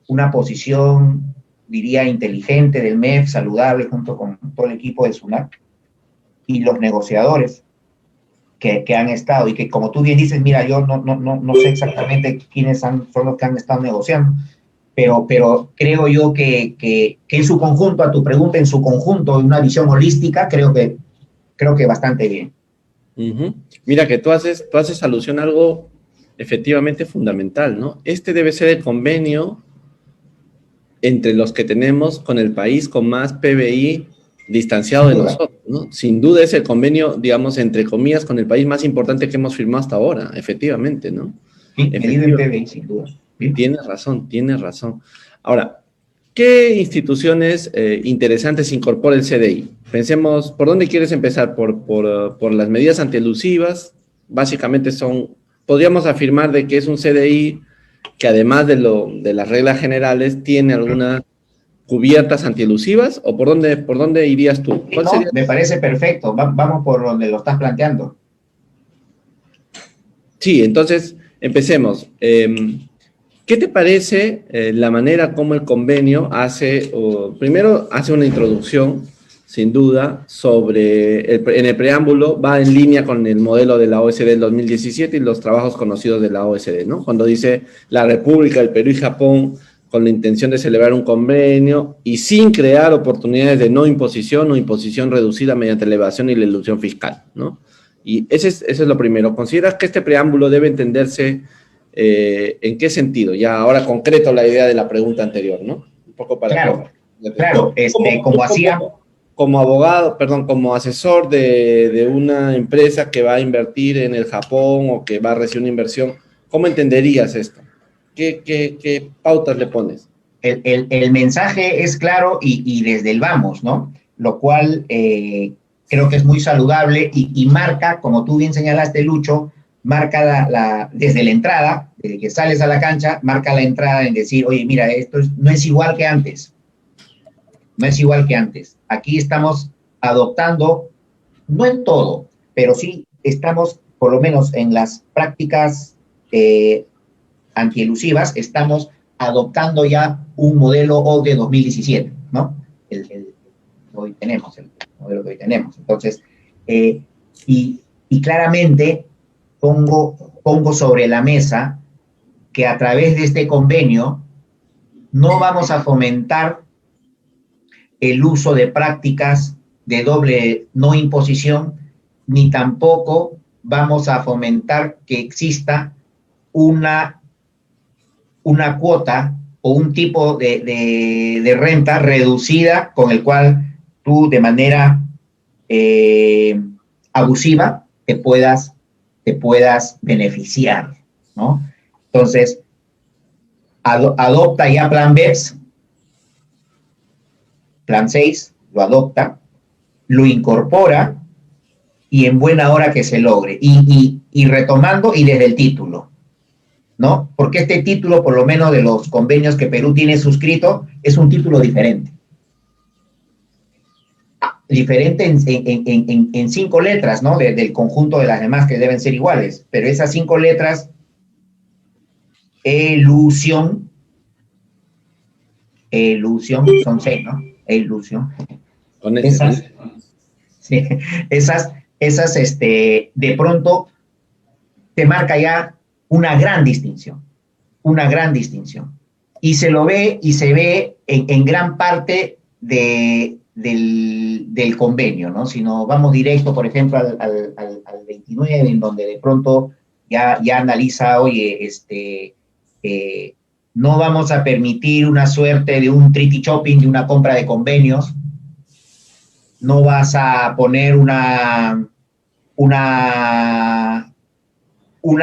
una posición, diría, inteligente del MEF, saludable, junto con todo el equipo de SUNAT y los negociadores que han estado, y que, como tú bien dices, mira, yo no sé exactamente quiénes son los que han estado negociando, pero creo yo que en su conjunto, a tu pregunta, en su conjunto, en una visión holística, creo que bastante bien. Mira que tú haces alusión a algo efectivamente fundamental, ¿no? Este debe ser el convenio entre los que tenemos con el país con más PBI distanciado de nosotros, ¿no? Sin duda es el convenio, digamos, entre comillas, con el país más importante que hemos firmado hasta ahora, efectivamente, ¿no? Sí, medido en PBI, sin duda. ¿Sí? Tienes razón. Ahora, ¿qué instituciones interesantes incorpora el CDI? Pensemos, ¿por dónde quieres empezar? ¿Por las medidas antielusivas? Básicamente podríamos afirmar de que es un CDI que además de las reglas generales tiene algunas cubiertas antielusivas, o por dónde irías tú? ¿Cuál sería? Me parece perfecto, vamos por donde lo estás planteando. Sí, entonces empecemos. ¿Qué te parece la manera como el convenio primero hace una introducción, sin duda, en el preámbulo, va en línea con el modelo de la OSD del 2017 y los trabajos conocidos de la OSD, ¿no? Cuando dice la República, el Perú y Japón, con la intención de celebrar un convenio y sin crear oportunidades de no imposición o imposición reducida mediante la evasión y la elusión fiscal, ¿no? Y ese es lo primero. ¿Consideras que este preámbulo debe entenderse en qué sentido? Ya ahora concreto la idea de la pregunta anterior, ¿no? Un poco para... Claro, como abogado, como asesor de una empresa que va a invertir en el Japón o que va a recibir una inversión, ¿cómo entenderías esto? ¿Qué pautas le pones? El mensaje es claro y desde el vamos, ¿no? Lo cual creo que es muy saludable y marca, como tú bien señalaste, Lucho, marca desde la entrada, desde que sales a la cancha, marca la entrada en decir, oye, mira, esto no es igual que antes. No es igual que antes. Aquí estamos adoptando, no en todo, pero sí estamos, por lo menos en las prácticas antielusivas, estamos adoptando ya un modelo OCDE 2017, ¿no? El modelo que hoy tenemos. Entonces, y claramente pongo sobre la mesa que a través de este convenio no vamos a fomentar el uso de prácticas de doble no imposición, ni tampoco vamos a fomentar que exista una cuota o un tipo de renta reducida con el cual tú de manera abusiva te puedas beneficiar, ¿no? Entonces, adopta ya plan BEPS, plan 6, lo adopta, lo incorpora y en buena hora que se logre. Y retomando y desde el título, ¿no? Porque este título, por lo menos de los convenios que Perú tiene suscrito, es un título diferente. Diferente en 5 letras, ¿no? Del conjunto de las demás que deben ser iguales. Pero esas 5 letras, elusión, son 6, ¿no? Ilusión. Con esas, sí, esas de pronto te marca ya una gran distinción, una gran distinción. Y se lo ve y se ve en gran parte del convenio, ¿no? Si nos vamos directo, por ejemplo, al 29, en donde de pronto ya analiza, oye, no vamos a permitir una suerte de un treaty shopping, de una compra de convenios, no vas a poner una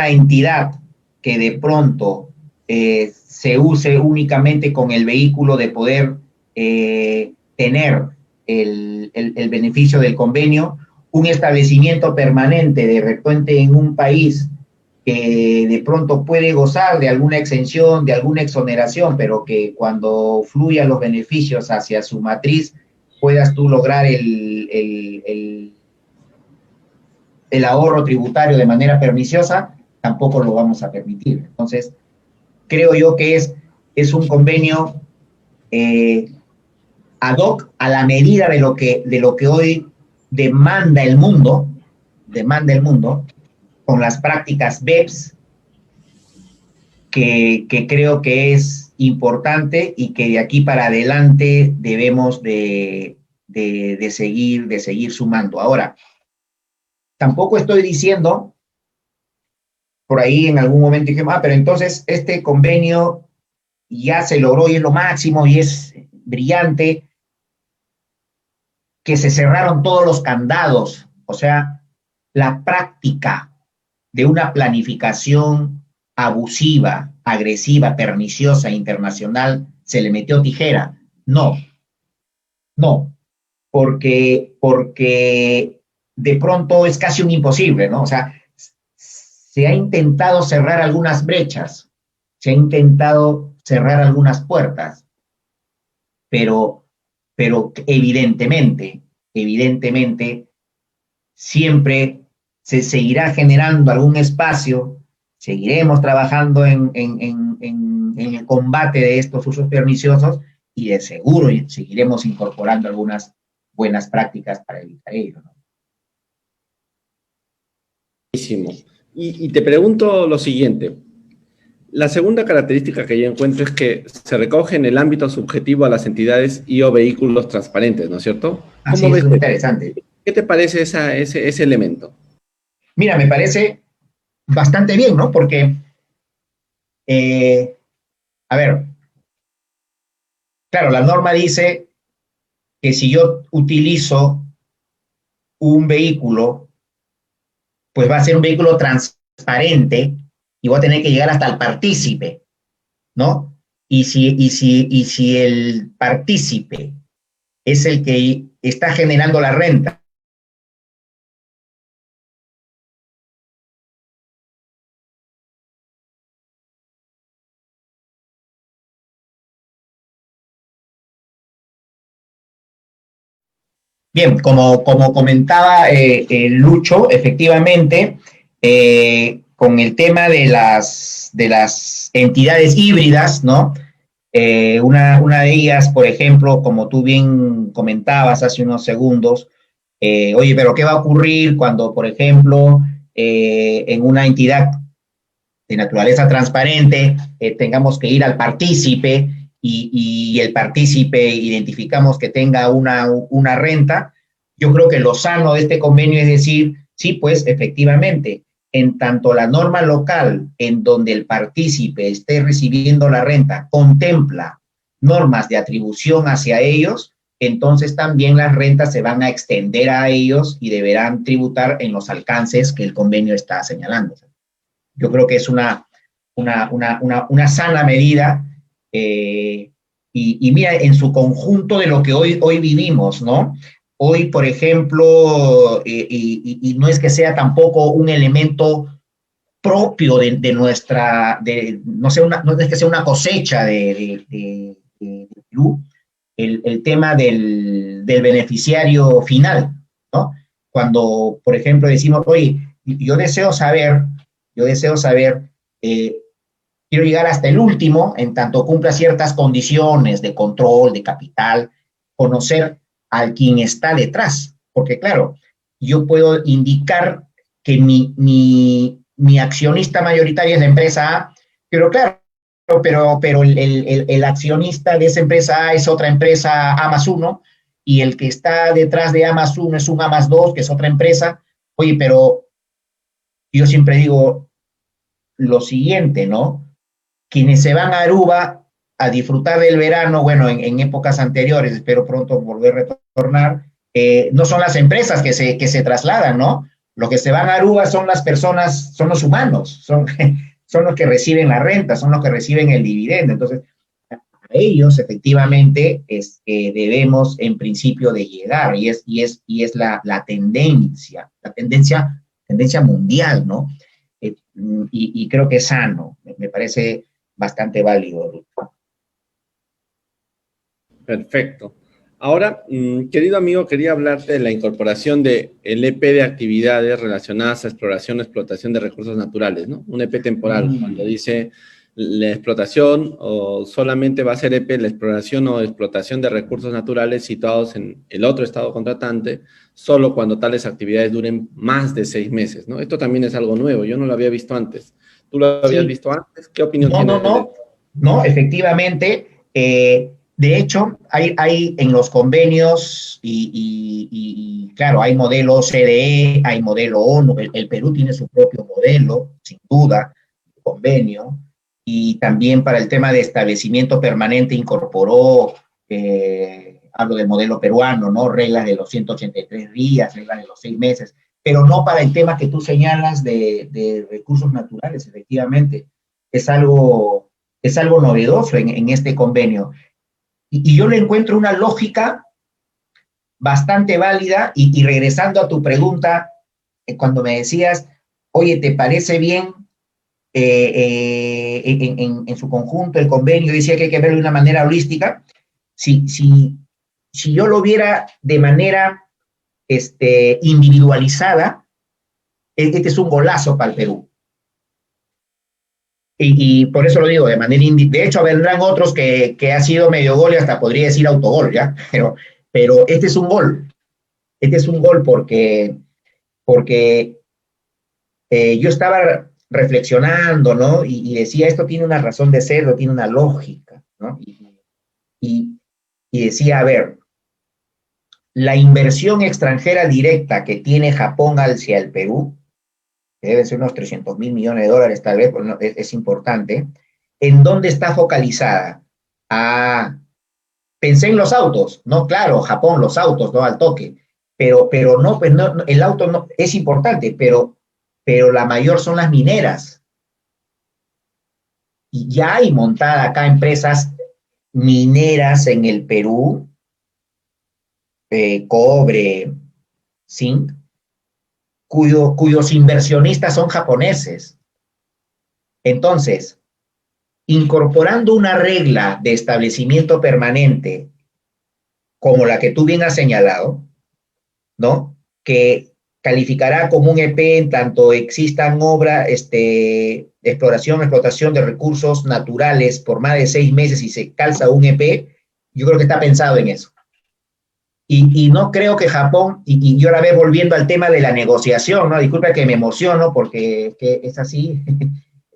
entidad que de pronto se use únicamente con el vehículo de poder tener el beneficio del convenio, un establecimiento permanente de repente en un país que de pronto puede gozar de alguna exención, de alguna exoneración, pero que cuando fluyan los beneficios hacia su matriz, puedas tú lograr el ahorro tributario de manera perniciosa, tampoco lo vamos a permitir. Entonces, creo yo que es un convenio ad hoc a la medida de lo que hoy demanda el mundo, con las prácticas BEPS, que creo que es importante y que de aquí para adelante debemos de seguir sumando. Ahora, tampoco estoy diciendo, por ahí en algún momento dije, pero entonces este convenio ya se logró y es lo máximo y es brillante, que se cerraron todos los candados, o sea, la práctica de una planificación abusiva, agresiva, perniciosa, internacional, se le metió tijera. No, porque de pronto es casi un imposible, ¿no? O sea, se ha intentado cerrar algunas brechas, se ha intentado cerrar algunas puertas, pero evidentemente, siempre se seguirá generando algún espacio, seguiremos trabajando en el combate de estos usos perniciosos y de seguro seguiremos incorporando algunas buenas prácticas para evitar ello, ¿no? Buenísimo. Y te pregunto lo siguiente. La segunda característica que yo encuentro es que se recoge en el ámbito subjetivo a las entidades y o vehículos transparentes, ¿no es cierto? Así ¿Cómo es, ves? muy interesante. ¿Qué te parece ese elemento? Mira, me parece bastante bien, ¿no? Porque, a ver, claro, la norma dice que si yo utilizo un vehículo, pues va a ser un vehículo transparente y voy a tener que llegar hasta el partícipe, ¿no? Y si el partícipe es el que está generando la renta, bien, como comentaba Lucho, efectivamente, con el tema de las entidades híbridas, ¿no? Una de ellas, por ejemplo, como tú bien comentabas hace unos segundos, oye, pero ¿qué va a ocurrir cuando, por ejemplo, en una entidad de naturaleza transparente tengamos que ir al partícipe y el partícipe identificamos que tenga una renta? Yo creo que lo sano de este convenio es decir, sí, pues efectivamente, en tanto la norma local en donde el partícipe esté recibiendo la renta contempla normas de atribución hacia ellos, entonces también las rentas se van a extender a ellos y deberán tributar en los alcances que el convenio está señalando. Yo creo que es una sana medida y mira, en su conjunto de lo que hoy vivimos, ¿no? Hoy, por ejemplo, y no es que sea tampoco un elemento propio de nuestra, no es que sea una cosecha de Perú, el tema del beneficiario final, ¿no? Cuando, por ejemplo, decimos, oye, yo deseo saber, quiero llegar hasta el último, en tanto cumpla ciertas condiciones de control, de capital, conocer al quien está detrás, porque claro, yo puedo indicar que mi mi accionista mayoritario es la empresa A, pero claro, pero el accionista de esa empresa A es otra empresa A más uno, y el que está detrás de A más uno es un A más dos, que es otra empresa. Oye, pero yo siempre digo lo siguiente, ¿no? Quienes se van a Aruba a disfrutar del verano, bueno, en épocas anteriores, espero pronto volver a retornar, no son las empresas que se trasladan, ¿no? Lo que se van a Aruba son las personas, son los humanos, son los que reciben la renta, son los que reciben el dividendo. Entonces, a ellos efectivamente debemos en principio de llegar, y es la tendencia mundial, ¿no? Y creo que es sano, me parece bastante válido. Perfecto. Ahora, querido amigo, quería hablarte de la incorporación del EP de actividades relacionadas a exploración y explotación de recursos naturales, ¿no? Un EP temporal, cuando dice la explotación, o solamente va a ser EP la exploración o explotación de recursos naturales situados en el otro estado contratante, solo cuando tales actividades duren más de 6 meses, ¿no? Esto también es algo nuevo, yo no lo había visto antes. ¿Tú lo habías Sí, visto antes? ¿Qué opinión no, no, tienes de no, esto? no, efectivamente. De hecho, hay en los convenios, y claro, hay modelo CDE, hay modelo ONU, el Perú tiene su propio modelo, sin duda, convenio, y también para el tema de establecimiento permanente incorporó, hablo del modelo peruano, ¿no? Reglas de los 183 días, reglas de los 6 meses, pero no para el tema que tú señalas de recursos naturales, efectivamente. Es algo, es algo novedoso en este convenio. Y yo le encuentro una lógica bastante válida, y regresando a tu pregunta, cuando me decías, oye, ¿te parece bien en su conjunto el convenio? Decía que hay que verlo de una manera holística. Si yo lo viera de manera individualizada, este es un golazo para el Perú. Y por eso lo digo, de manera de hecho vendrán otros que ha sido medio gol y hasta podría decir autogol, ¿ya? Pero este es un gol porque yo estaba reflexionando, ¿no? Y decía, esto tiene una razón de ser, tiene una lógica, ¿no? Y, y decía, a ver, la inversión extranjera directa que tiene Japón hacia el Perú, que deben ser unos 300.000 millones de dólares tal vez, pues no, es importante. ¿En dónde está focalizada? Ah, pensé en los autos, ¿no? Claro, Japón, los autos, ¿no? Al toque. Pero no, pues no, el auto no, es importante, pero la mayor son las mineras. Y ya hay montada acá empresas mineras en el Perú, cobre, zinc, cuyos inversionistas son japoneses. Entonces, incorporando una regla de establecimiento permanente como la que tú bien has señalado, ¿no? Que calificará como un EP en tanto existan obras, exploración, explotación de recursos naturales por más de 6 meses y se calza un EP, yo creo que está pensado en eso. Y no creo que Japón, y yo la vez volviendo al tema de la negociación, ¿no? Disculpa que me emociono porque que es así,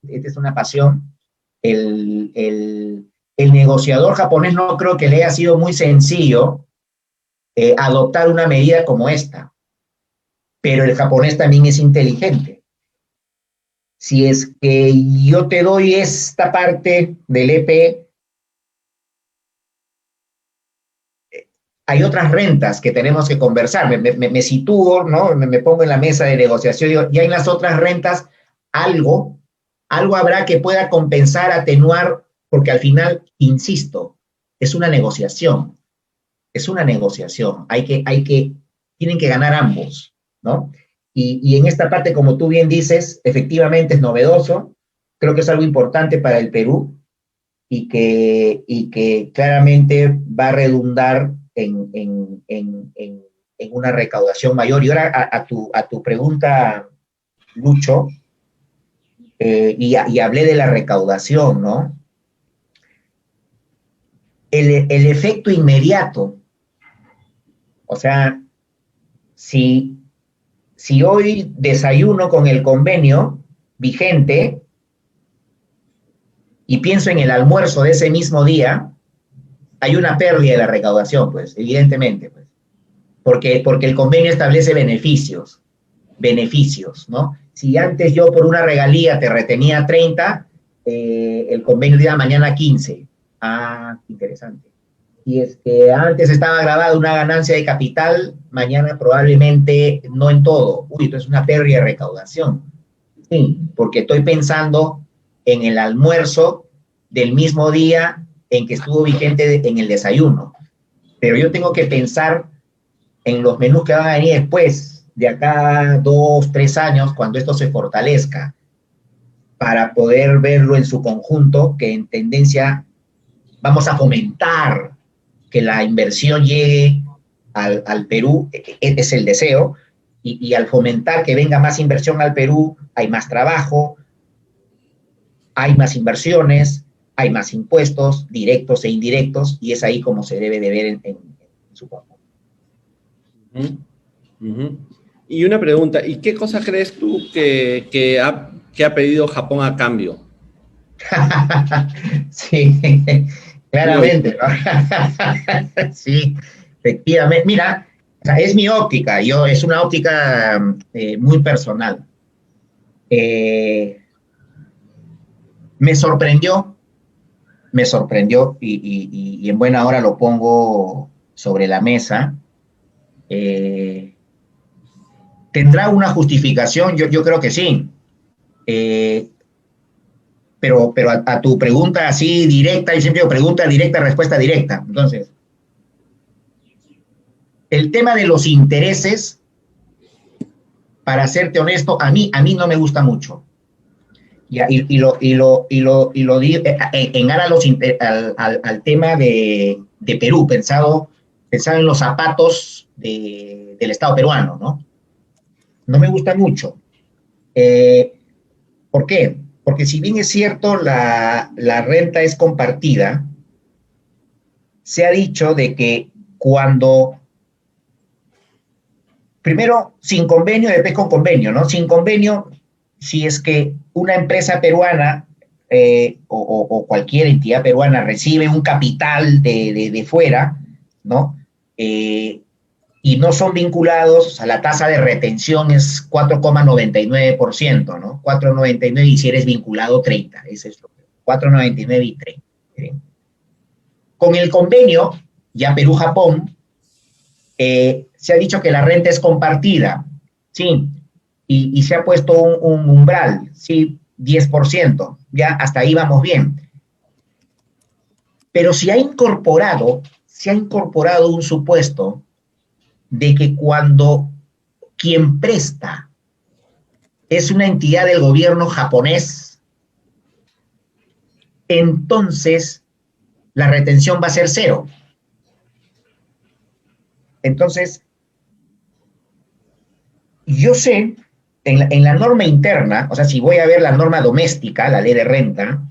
esta es una pasión. El negociador japonés no creo que le haya sido muy sencillo adoptar una medida como esta, pero el japonés también es inteligente. Si es que yo te doy esta parte del EP, hay otras rentas que tenemos que conversar. Me sitúo, ¿no? Me pongo en la mesa de negociación y digo, y hay las otras rentas, algo habrá que pueda compensar, atenuar, porque al final, insisto, es una negociación. Es una negociación. Tienen que ganar ambos, ¿no? Y en esta parte, como tú bien dices, efectivamente es novedoso. Creo que es algo importante para el Perú, y que claramente va a redundar en una recaudación mayor. Y ahora a tu pregunta, Lucho, y hablé de la recaudación, ¿no? El efecto inmediato, o sea, si hoy desayuno con el convenio, vigente y pienso en el almuerzo de ese mismo día, hay una pérdida de la recaudación, pues, evidentemente, pues, porque el convenio establece beneficios, ¿no? Si antes yo por una regalía te retenía 30, el convenio dirá mañana 15. Ah, interesante. Y es que antes estaba grabada una ganancia de capital, mañana probablemente no en todo. Uy, entonces es una pérdida de recaudación. Sí, porque estoy pensando en el almuerzo del mismo día en que estuvo vigente en el desayuno. Pero yo tengo que pensar en los menús que van a venir después, de acá 2, 3 años, cuando esto se fortalezca, para poder verlo en su conjunto, que en tendencia vamos a fomentar que la inversión llegue al Perú, es el deseo, y al fomentar que venga más inversión al Perú, hay más trabajo, hay más inversiones, hay más impuestos, directos e indirectos, y es ahí como se debe de ver en su conjunto. Y una pregunta, ¿y qué cosa crees tú que ha pedido Japón a cambio? Sí, claramente, ¿no? Sí, efectivamente. Mira, o sea, es mi óptica, es una óptica muy personal. Eh, me sorprendió, y en buena hora lo pongo sobre la mesa. ¿Tendrá una justificación? Yo creo que sí. Eh, pero a tu pregunta así directa, yo siempre digo pregunta directa, respuesta directa. Entonces, el tema de los intereses, para serte honesto, a mí no me gusta mucho. Y lo digo en aras al tema de Perú, pensado en los zapatos del Estado peruano, ¿no? No me gusta mucho. ¿Por qué? Porque si bien es cierto la renta es compartida, se ha dicho de que cuando, primero, sin convenio, después con convenio, ¿no? Sin convenio, si es que una empresa peruana o cualquier entidad peruana recibe un capital de fuera, ¿no? Y no son vinculados, a la tasa de retención es 4,99%, ¿no? 4,99 y si eres vinculado 30, ese es lo que 4,99 y 30. Con el convenio, ya Perú-Japón, se ha dicho que la renta es compartida, ¿sí? Y se ha puesto un umbral, ¿sí? 10%, ya hasta ahí vamos bien. Pero se ha incorporado un supuesto de que cuando quien presta es una entidad del gobierno japonés, entonces la retención va a ser 0. Entonces, yo sé, en la norma interna, o sea, si voy a ver la norma doméstica, la ley de renta,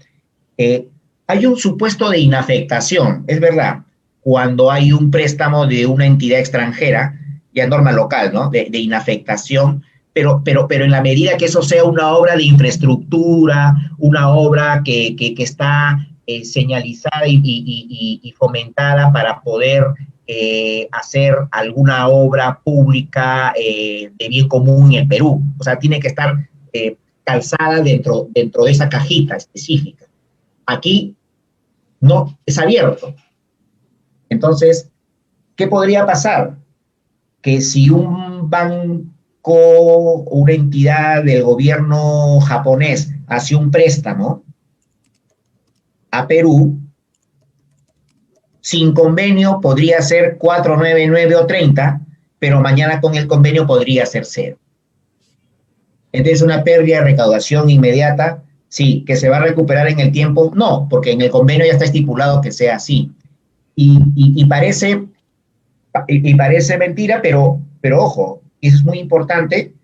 hay un supuesto de inafectación, es verdad, cuando hay un préstamo de una entidad extranjera, ya norma local, ¿no? De inafectación, pero en la medida que eso sea una obra de infraestructura, una obra que está señalizada y fomentada para poder hacer alguna obra pública de bien común en Perú. O sea, tiene que estar calzada dentro de esa cajita específica. Aquí no, es abierto. Entonces, ¿qué podría pasar? Que si un banco o una entidad del gobierno japonés hace un préstamo a Perú, sin convenio podría ser 4,99 o 30, pero mañana con el convenio podría ser 0. Entonces, una pérdida de recaudación inmediata, sí, que se va a recuperar en el tiempo, no, porque en el convenio ya está estipulado que sea así. Y parece mentira, pero ojo, eso es muy importante,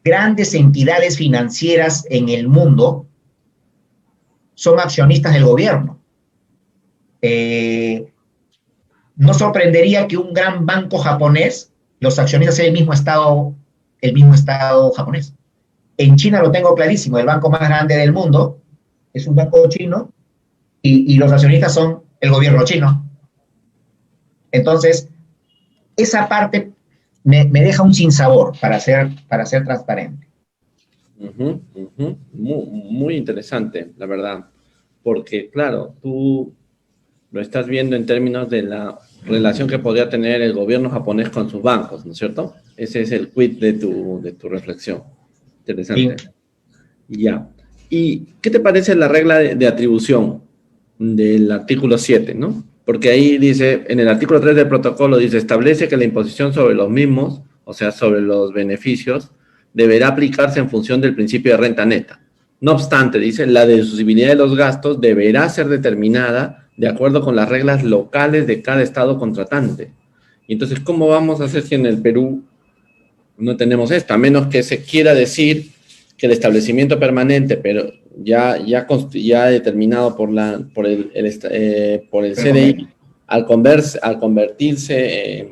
grandes entidades financieras en el mundo son accionistas del gobierno. No sorprendería que un gran banco japonés, los accionistas sean el mismo estado japonés. En China lo tengo clarísimo, el banco más grande del mundo es un banco chino y los accionistas son el gobierno chino. Entonces, esa parte me deja un sinsabor para ser transparente. Muy interesante, la verdad, porque claro, tú lo estás viendo en términos de la relación que podría tener el gobierno japonés con sus bancos, ¿no es cierto? Ese es el quid de tu reflexión. Interesante. Sí. Ya. ¿Y qué te parece la regla de atribución del artículo 7, ¿no? Porque ahí dice, en el artículo 3 del protocolo, dice, establece que la imposición sobre los mismos, o sea, sobre los beneficios, deberá aplicarse en función del principio de renta neta. No obstante, dice, la deducibilidad de los gastos deberá ser determinada de acuerdo con las reglas locales de cada estado contratante. Y entonces, ¿cómo vamos a hacer si en el Perú no tenemos esto? A menos que se quiera decir que el establecimiento permanente, pero ya determinado por el CDI, al convertirse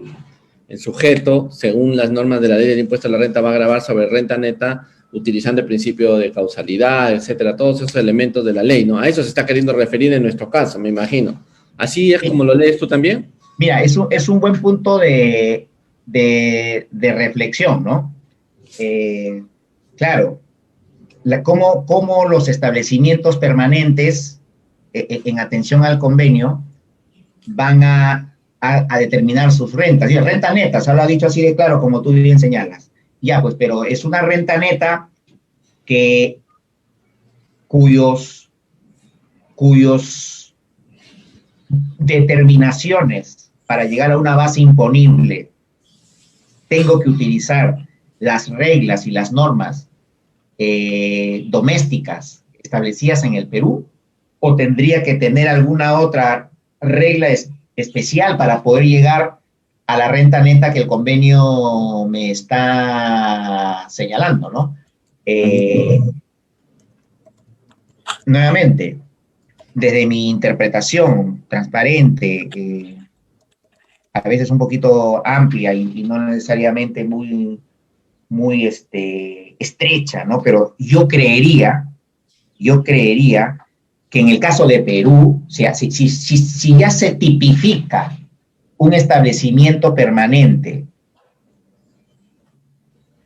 en sujeto, según las normas de la ley del impuesto a la renta, va a gravar sobre renta neta utilizando el principio de causalidad, etcétera, todos esos elementos de la ley, ¿no? A eso se está queriendo referir en nuestro caso, me imagino. ¿Así es como lo lees tú también? Mira, es un buen punto de reflexión, ¿no? Claro, cómo los establecimientos permanentes, en atención al convenio, van a determinar sus rentas. Y renta neta, se lo ha dicho así de claro, como tú bien señalas. Ya, pues, pero es una renta neta cuyos determinaciones para llegar a una base imponible tengo que utilizar las reglas y las normas domésticas establecidas en el Perú, o tendría que tener alguna otra regla especial para poder llegar a la renta neta que el convenio me está señalando, ¿no? Nuevamente, desde mi interpretación transparente, a veces un poquito amplia y no necesariamente muy estrecha, ¿no? Pero yo creería que en el caso de Perú, o sea, si ya se tipifica un establecimiento permanente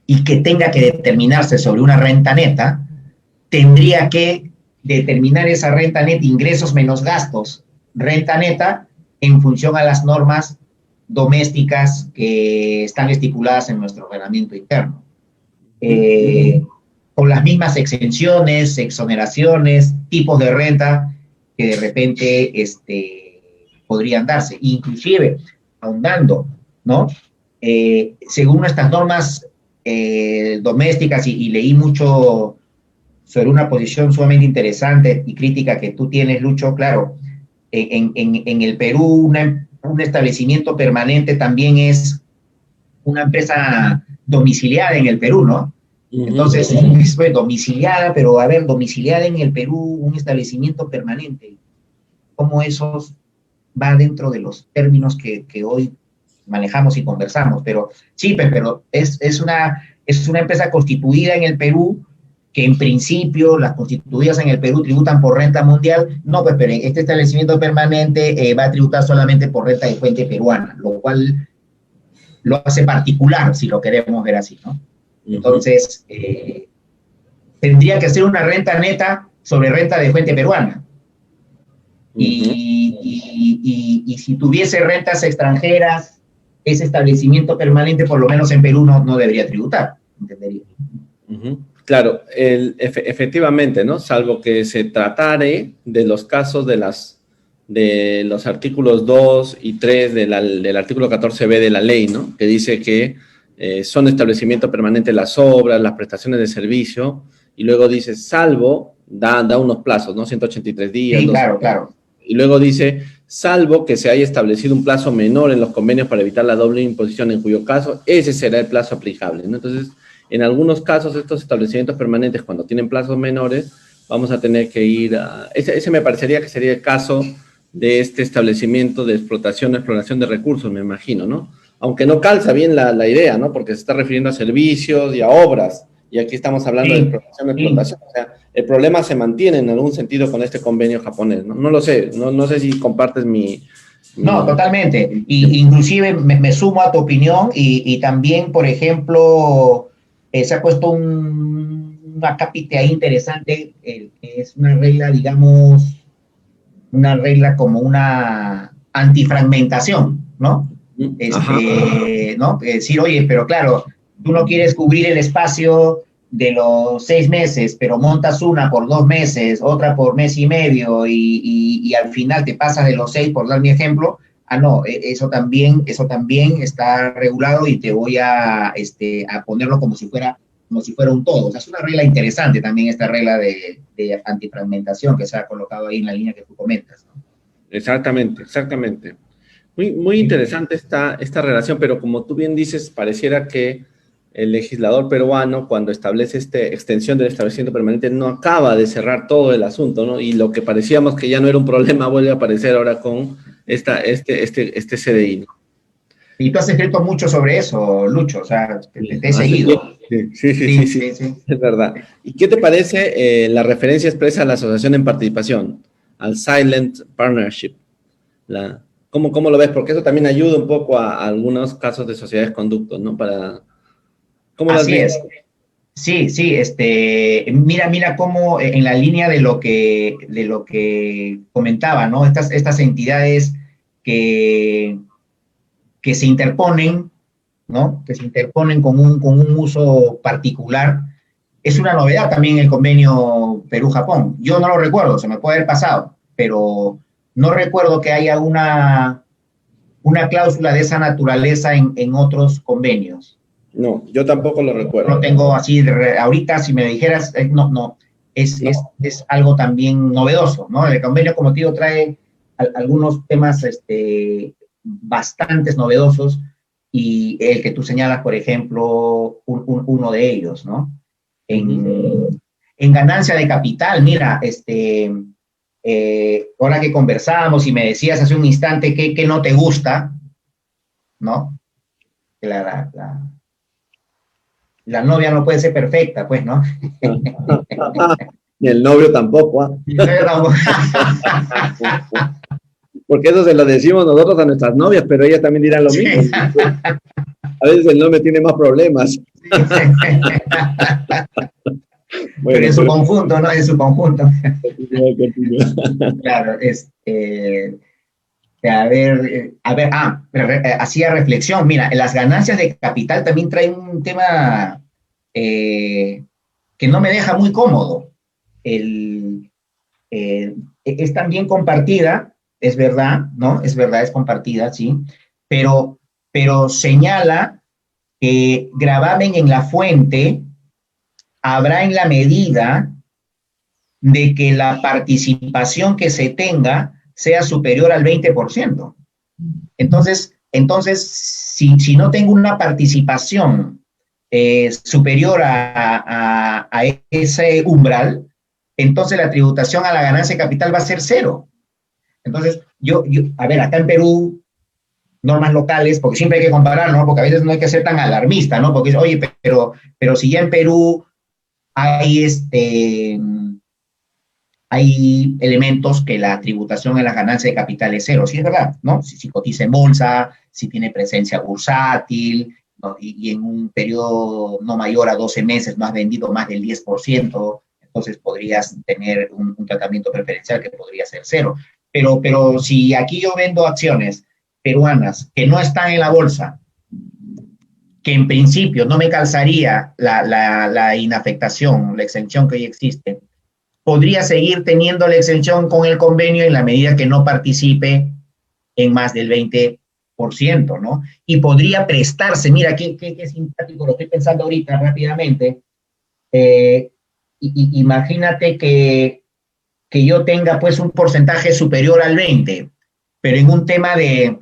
y que tenga que determinarse sobre una renta neta, tendría que determinar esa renta neta, ingresos menos gastos, renta neta, en función a las normas domésticas que están estipuladas en nuestro reglamento interno. Con las mismas exenciones, exoneraciones, tipos de renta que de repente podrían darse. Inclusive, ahondando, ¿no? Según nuestras normas domésticas, y leí mucho sobre una posición sumamente interesante y crítica que tú tienes, Lucho, claro, en el Perú un establecimiento permanente también es una empresa domiciliada en el Perú, ¿no? Entonces, fue domiciliada, pero a ver, domiciliada en el Perú, un establecimiento permanente, ¿cómo eso va dentro de los términos que hoy manejamos y conversamos? Pero sí, pero es una empresa constituida en el Perú, que en principio las constituidas en el Perú tributan por renta mundial. No, pues, pero este establecimiento permanente va a tributar solamente por renta de fuente peruana, lo cual lo hace particular, si lo queremos ver así, ¿no? Entonces, tendría que ser una renta neta sobre renta de fuente peruana. Y si tuviese rentas extranjeras, ese establecimiento permanente, por lo menos en Perú, no debería tributar, ¿entendería? Claro, efectivamente, ¿no? Salvo que se tratare de los casos de los artículos 2 y 3 del artículo 14b de la ley, ¿no? Que dice que son establecimiento permanente las obras, las prestaciones de servicio, y luego dice, salvo, da unos plazos, ¿no? 183 días. Sí, claro. Y luego dice, salvo que se haya establecido un plazo menor en los convenios para evitar la doble imposición, en cuyo caso ese será el plazo aplicable, ¿no? Entonces, en algunos casos, estos establecimientos permanentes, cuando tienen plazos menores, vamos a tener que ir a... Ese me parecería que sería el caso de este establecimiento de exploración de recursos, me imagino, ¿no? Aunque no calza bien la idea, ¿no? Porque se está refiriendo a servicios y a obras, y aquí estamos hablando de explotación. O sea, el problema se mantiene en algún sentido con este convenio japonés, ¿no? No lo sé, no sé si compartes No, totalmente. Y, inclusive me sumo a tu opinión y también, por ejemplo, se ha puesto un acápite ahí interesante, que es una regla, digamos, una regla como una antifragmentación, ¿no? ¿No? Decir, oye, pero claro, tú no quieres cubrir el espacio de los 6 meses, pero montas una por 2 meses, otra por mes y medio, y al final te pasas de los 6, por dar mi ejemplo. Ah, no, eso también está regulado y te voy a ponerlo como si fuera un todo. O sea, es una regla interesante también esta regla de antifragmentación que se ha colocado ahí en la línea que tú comentas, ¿no? Exactamente. Muy interesante esta relación, pero como tú bien dices, pareciera que el legislador peruano, cuando establece esta extensión del establecimiento permanente, no acaba de cerrar todo el asunto, ¿no? Y lo que parecíamos que ya no era un problema vuelve a aparecer ahora con este CDI, ¿no? Y tú has escrito mucho sobre eso, Lucho, o sea, te he seguido. Sí, es verdad. ¿Y qué te parece la referencia expresa a la asociación en participación, al Silent Partnership? ¿Cómo lo ves? Porque eso también ayuda un poco a algunos casos de sociedades conductos, ¿no? ¿Cómo lo has Así visto? es. Sí, mira cómo en la línea de lo que comentaba, ¿no? Estas entidades que, que se interponen, ¿no? Que se interponen con un uso particular. Es una novedad también el convenio Perú-Japón. Yo no lo recuerdo, se me puede haber pasado, pero no recuerdo que haya una cláusula de esa naturaleza en otros convenios. No, yo tampoco lo recuerdo. No tengo así, ahorita si me dijeras, no, es algo también novedoso, ¿no? El convenio, como te digo, trae algunos temas bastantes novedosos y el que tú señalas, por ejemplo, uno de ellos, ¿no? En ganancia de capital, mira, ahora que conversamos y me decías hace un instante que no te gusta, ¿no? La novia no puede ser perfecta, pues, ¿no? Ni el novio tampoco, ¿ah? Porque eso se lo decimos nosotros a nuestras novias, pero ellas también dirán lo mismo. A veces el novio tiene más problemas. Bueno, pero en su conjunto, ¿no? En su conjunto. Claro, hacía reflexión. Mira, las ganancias de capital también traen un tema que no me deja muy cómodo. Es también compartida, es verdad, ¿no? Es verdad, es compartida, sí, pero señala que gravamen en la fuente habrá en la medida de que la participación que se tenga sea superior al 20%. Entonces si no tengo una participación superior a ese umbral, entonces la tributación a la ganancia de capital va a ser cero. Entonces, a ver, acá en Perú, normas locales, porque siempre hay que comparar, ¿no? Porque a veces no hay que ser tan alarmista, ¿no? Porque, oye, pero si ya en Perú hay elementos que la tributación en la ganancia de capital es cero, sí es verdad, ¿no? Si cotiza en bolsa, si tiene presencia bursátil, ¿no? Y en un periodo no mayor a 12 meses no has vendido más del 10%, entonces podrías tener un tratamiento preferencial que podría ser cero. Pero si aquí yo vendo acciones peruanas que no están en la bolsa, que en principio no me calzaría la inafectación, la exención que hoy existe, podría seguir teniendo la exención con el convenio en la medida que no participe en más del 20%, ¿no? Y podría prestarse, mira, qué simpático, lo estoy pensando ahorita rápidamente. Imagínate que yo tenga pues un porcentaje superior al 20%, pero en un tema de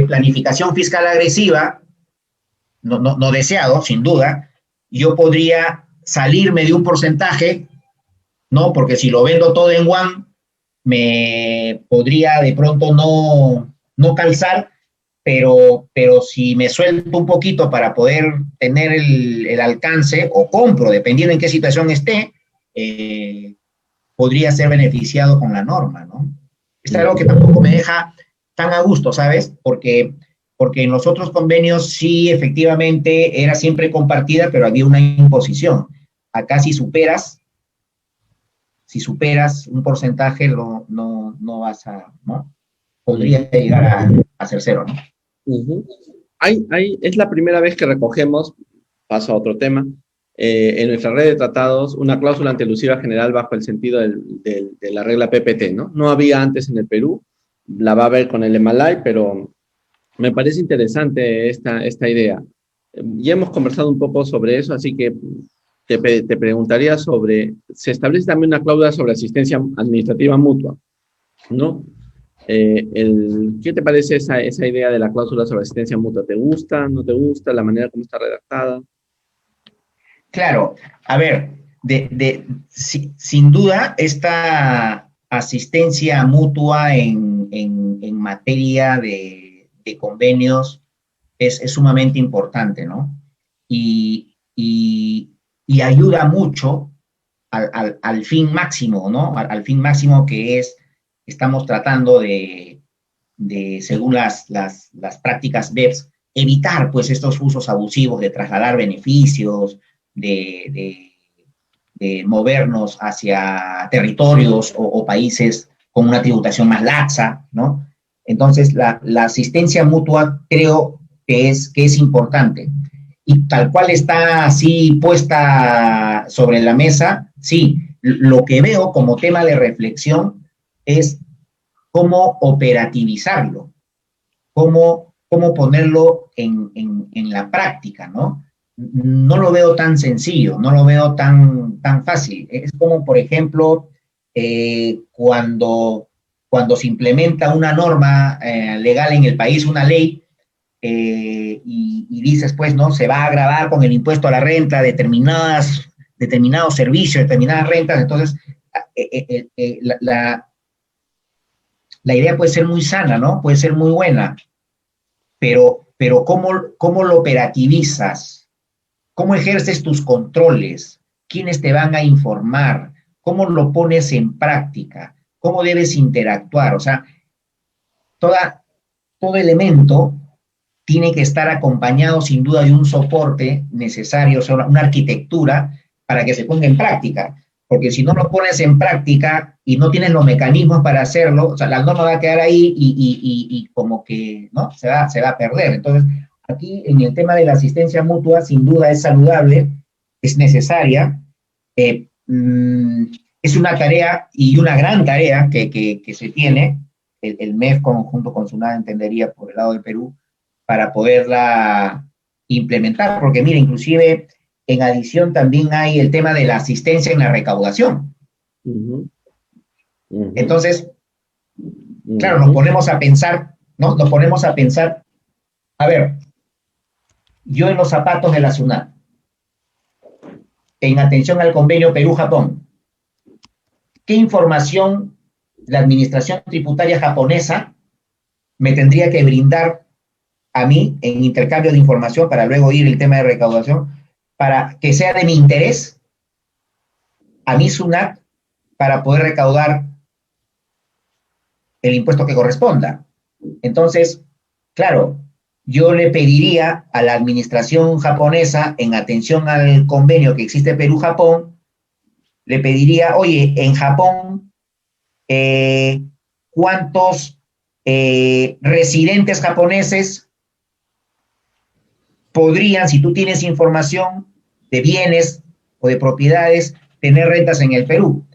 planificación fiscal agresiva, no deseado, sin duda, yo podría salirme de un porcentaje, ¿no? Porque si lo vendo todo en one, me podría de pronto no calzar pero si me suelto un poquito para poder tener el alcance, o compro, dependiendo en qué situación esté, podría ser beneficiado con la norma, ¿no? Es algo que tampoco me deja tan a gusto, ¿sabes? Porque en los otros convenios sí, efectivamente, era siempre compartida, pero había una imposición. Acá si superas un porcentaje, no vas a, ¿no? Podría llegar a ser cero, ¿no? Es la primera vez que recogemos, paso a otro tema, en nuestra red de tratados una cláusula antielusiva general bajo el sentido de la regla PPT, ¿no? No había antes en el Perú, la va a haber con el EMALAI, pero me parece interesante esta idea. Ya hemos conversado un poco sobre eso, así que te preguntaría se establece también una cláusula sobre asistencia administrativa mutua, ¿no? ¿Qué te parece esa idea de la cláusula sobre asistencia mutua? ¿Te gusta? ¿No te gusta? ¿La manera como está redactada? Claro, a ver, sin duda, esta asistencia mutua en materia de convenios es sumamente importante, ¿no? Y ayuda mucho al fin máximo, ¿no? Al fin máximo que estamos tratando según las prácticas BEPS, evitar pues estos usos abusivos de trasladar beneficios, de, de movernos hacia territorios o países con una tributación más laxa, ¿no? Entonces, la asistencia mutua creo que es importante. Y tal cual está así puesta sobre la mesa, sí, lo que veo como tema de reflexión es cómo operativizarlo, cómo ponerlo en la práctica, ¿no? No lo veo tan sencillo, no lo veo tan fácil. Es como, por ejemplo, cuando se implementa una norma legal en el país, una ley, y dices, pues, ¿no? Se va a gravar con el impuesto a la renta determinados servicios, determinadas rentas. Entonces, la idea puede ser muy sana, ¿no? Puede ser muy buena, pero ¿cómo lo operativizas? ¿Cómo ejerces tus controles? ¿Quiénes te van a informar? ¿Cómo lo pones en práctica? ¿Cómo debes interactuar? O sea, todo elemento tiene que estar acompañado sin duda de un soporte necesario, o sea, una arquitectura para que se ponga en práctica. Porque si no lo pones en práctica y no tienes los mecanismos para hacerlo, o sea, la norma va a quedar ahí y como que, ¿no? Se va a perder. Entonces, aquí en el tema de la asistencia mutua, sin duda es saludable, es necesaria, es una tarea y una gran tarea que se tiene, el MEF junto con SUNAT entendería por el lado del Perú, para poderla implementar, porque mira, inclusive en adición también hay el tema de la asistencia en la recaudación. Entonces, claro, nos ponemos a pensar, ¿no? Nos ponemos a pensar, a ver, yo en los zapatos de la SUNAT, en atención al convenio Perú-Japón, ¿qué información la administración tributaria japonesa me tendría que brindar a mí en intercambio de información para luego ir el tema de recaudación, para que sea de mi interés, a mi SUNAT, para poder recaudar el impuesto que corresponda? Entonces, claro, yo le pediría a la administración japonesa, en atención al convenio que existe Perú-Japón, le pediría, oye, en Japón, ¿cuántos residentes japoneses podrían, si tú tienes información de bienes o de propiedades, tener rentas en el Perú?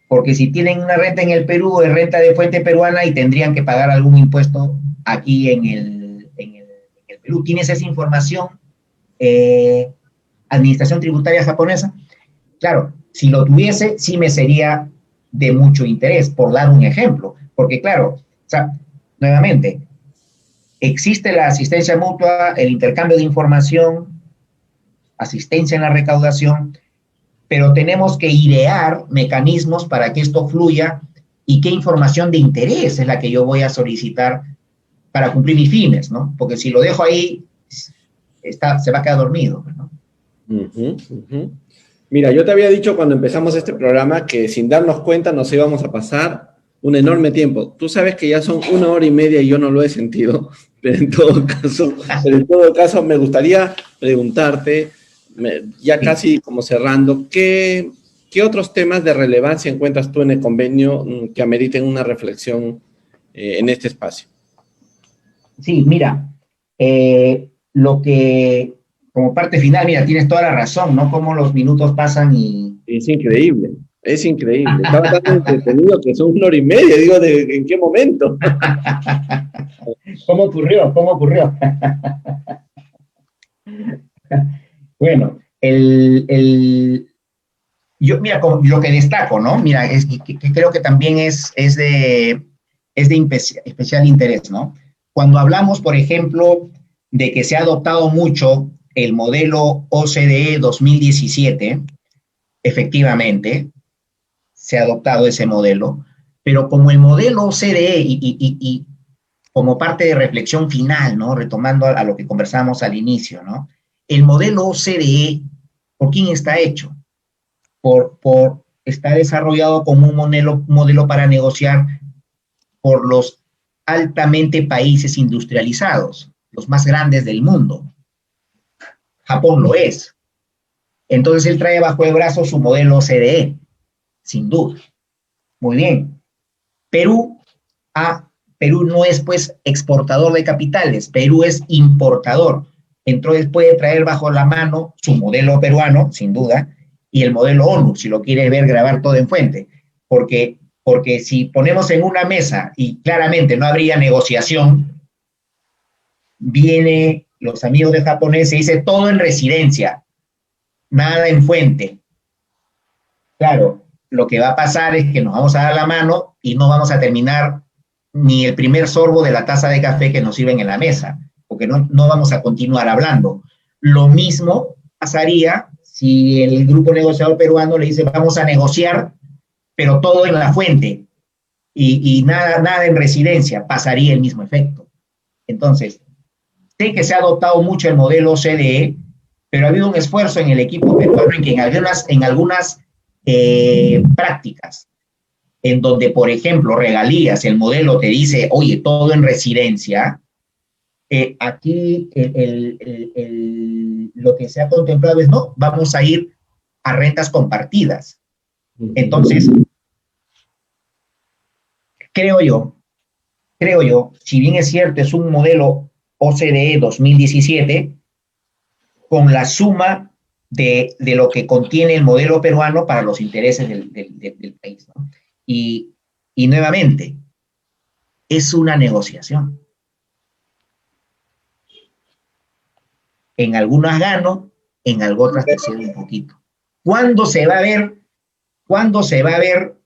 Porque si tienen una renta en el Perú, es renta de fuente peruana y tendrían que pagar algún impuesto aquí en el Perú. ¿Tienes esa información, administración tributaria japonesa? Claro, si lo tuviese, sí me sería de mucho interés, por dar un ejemplo. Porque claro, o sea, nuevamente, existe la asistencia mutua, el intercambio de información, asistencia en la recaudación, pero tenemos que idear mecanismos para que esto fluya y qué información de interés es la que yo voy a solicitar para cumplir mis fines, ¿no? Porque si lo dejo ahí, se va a quedar dormido, ¿no? Ujú, ujú. Mira, yo te había dicho cuando empezamos este programa que sin darnos cuenta nos íbamos a pasar un enorme tiempo. Tú sabes que ya son 1 hora y media y yo no lo he sentido, pero en todo caso me gustaría preguntarte, ya Sí. casi como cerrando, ¿qué otros temas de relevancia encuentras tú en el convenio que ameriten una reflexión en este espacio? Sí, mira, lo que, como parte final, mira, tienes toda la razón, ¿no? Cómo los minutos pasan y... Es increíble, es increíble. Estaba tan entretenido que son 1 hora y media, digo, ¿en qué momento? ¿Cómo ocurrió? ¿Cómo ocurrió? Bueno, yo, mira, lo que destaco, ¿no? Mira, que creo que también es de especial interés, ¿no? Cuando hablamos, por ejemplo, de que se ha adoptado mucho el modelo OCDE 2017, efectivamente, se ha adoptado ese modelo, pero como el modelo OCDE y como parte de reflexión final, ¿no? Retomando a lo que conversamos al inicio, ¿no? El modelo OCDE, ¿por quién está hecho? Está desarrollado como un modelo para negociar por los altamente países industrializados, los más grandes del mundo. Japón lo es. Entonces él trae bajo el brazo su modelo OCDE, sin duda. Muy bien. Perú, Perú no es pues exportador de capitales, Perú es importador. Entonces puede traer bajo la mano su modelo peruano, sin duda, y el modelo ONU, si lo quiere ver, grabar todo en fuente. Porque si ponemos en una mesa y claramente no habría negociación, viene los amigos de japonés y dice todo en residencia, nada en fuente. Claro, lo que va a pasar es que nos vamos a dar la mano y no vamos a terminar ni el primer sorbo de la taza de café que nos sirven en la mesa, porque no vamos a continuar hablando. Lo mismo pasaría si el grupo negociador peruano le dice vamos a negociar, pero todo en la fuente y nada en residencia, pasaría el mismo efecto. Entonces, sé que se ha adoptado mucho el modelo CDE, pero ha habido un esfuerzo en el equipo peruano en que en algunas prácticas en donde, por ejemplo, regalías, el modelo te dice, oye, todo en residencia, aquí lo que se ha contemplado es, no, vamos a ir a rentas compartidas. Entonces, creo yo, si bien es cierto, es un modelo OCDE 2017, con la suma de lo que contiene el modelo peruano para los intereses del país, ¿no? Y nuevamente, es una negociación. En algunas gano, en otras te cedo un poquito. ¿Cuándo se va a ver, cuándo se va a ver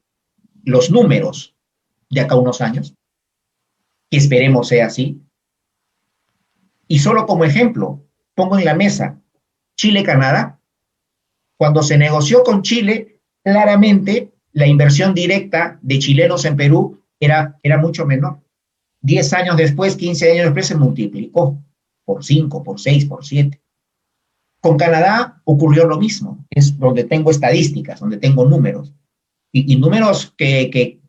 los números de acá a unos años? Que esperemos sea así. Y solo como ejemplo, pongo en la mesa Chile-Canadá. Cuando se negoció con Chile, claramente la inversión directa de chilenos en Perú era mucho menor. 10 años después, 15 años después, se multiplicó por 5, por 6, por 7. Con Canadá ocurrió lo mismo. Es donde tengo estadísticas, donde tengo números. Y números que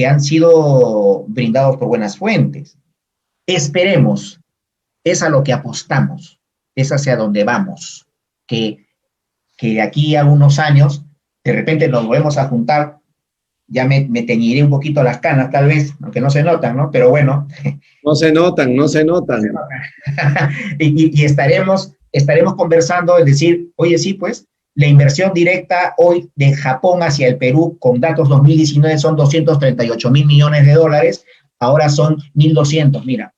han sido brindados por buenas fuentes. Esperemos, es a lo que apostamos, es hacia donde vamos. Que de aquí a unos años, de repente nos volvemos a juntar, ya me teñiré un poquito las canas tal vez, aunque no se notan, ¿no? Pero bueno. No se notan, no se notan. y estaremos conversando, es decir, oye, sí, pues, la inversión directa hoy de Japón hacia el Perú, con datos 2019, son 238 mil millones de dólares, ahora son 1.200, mira.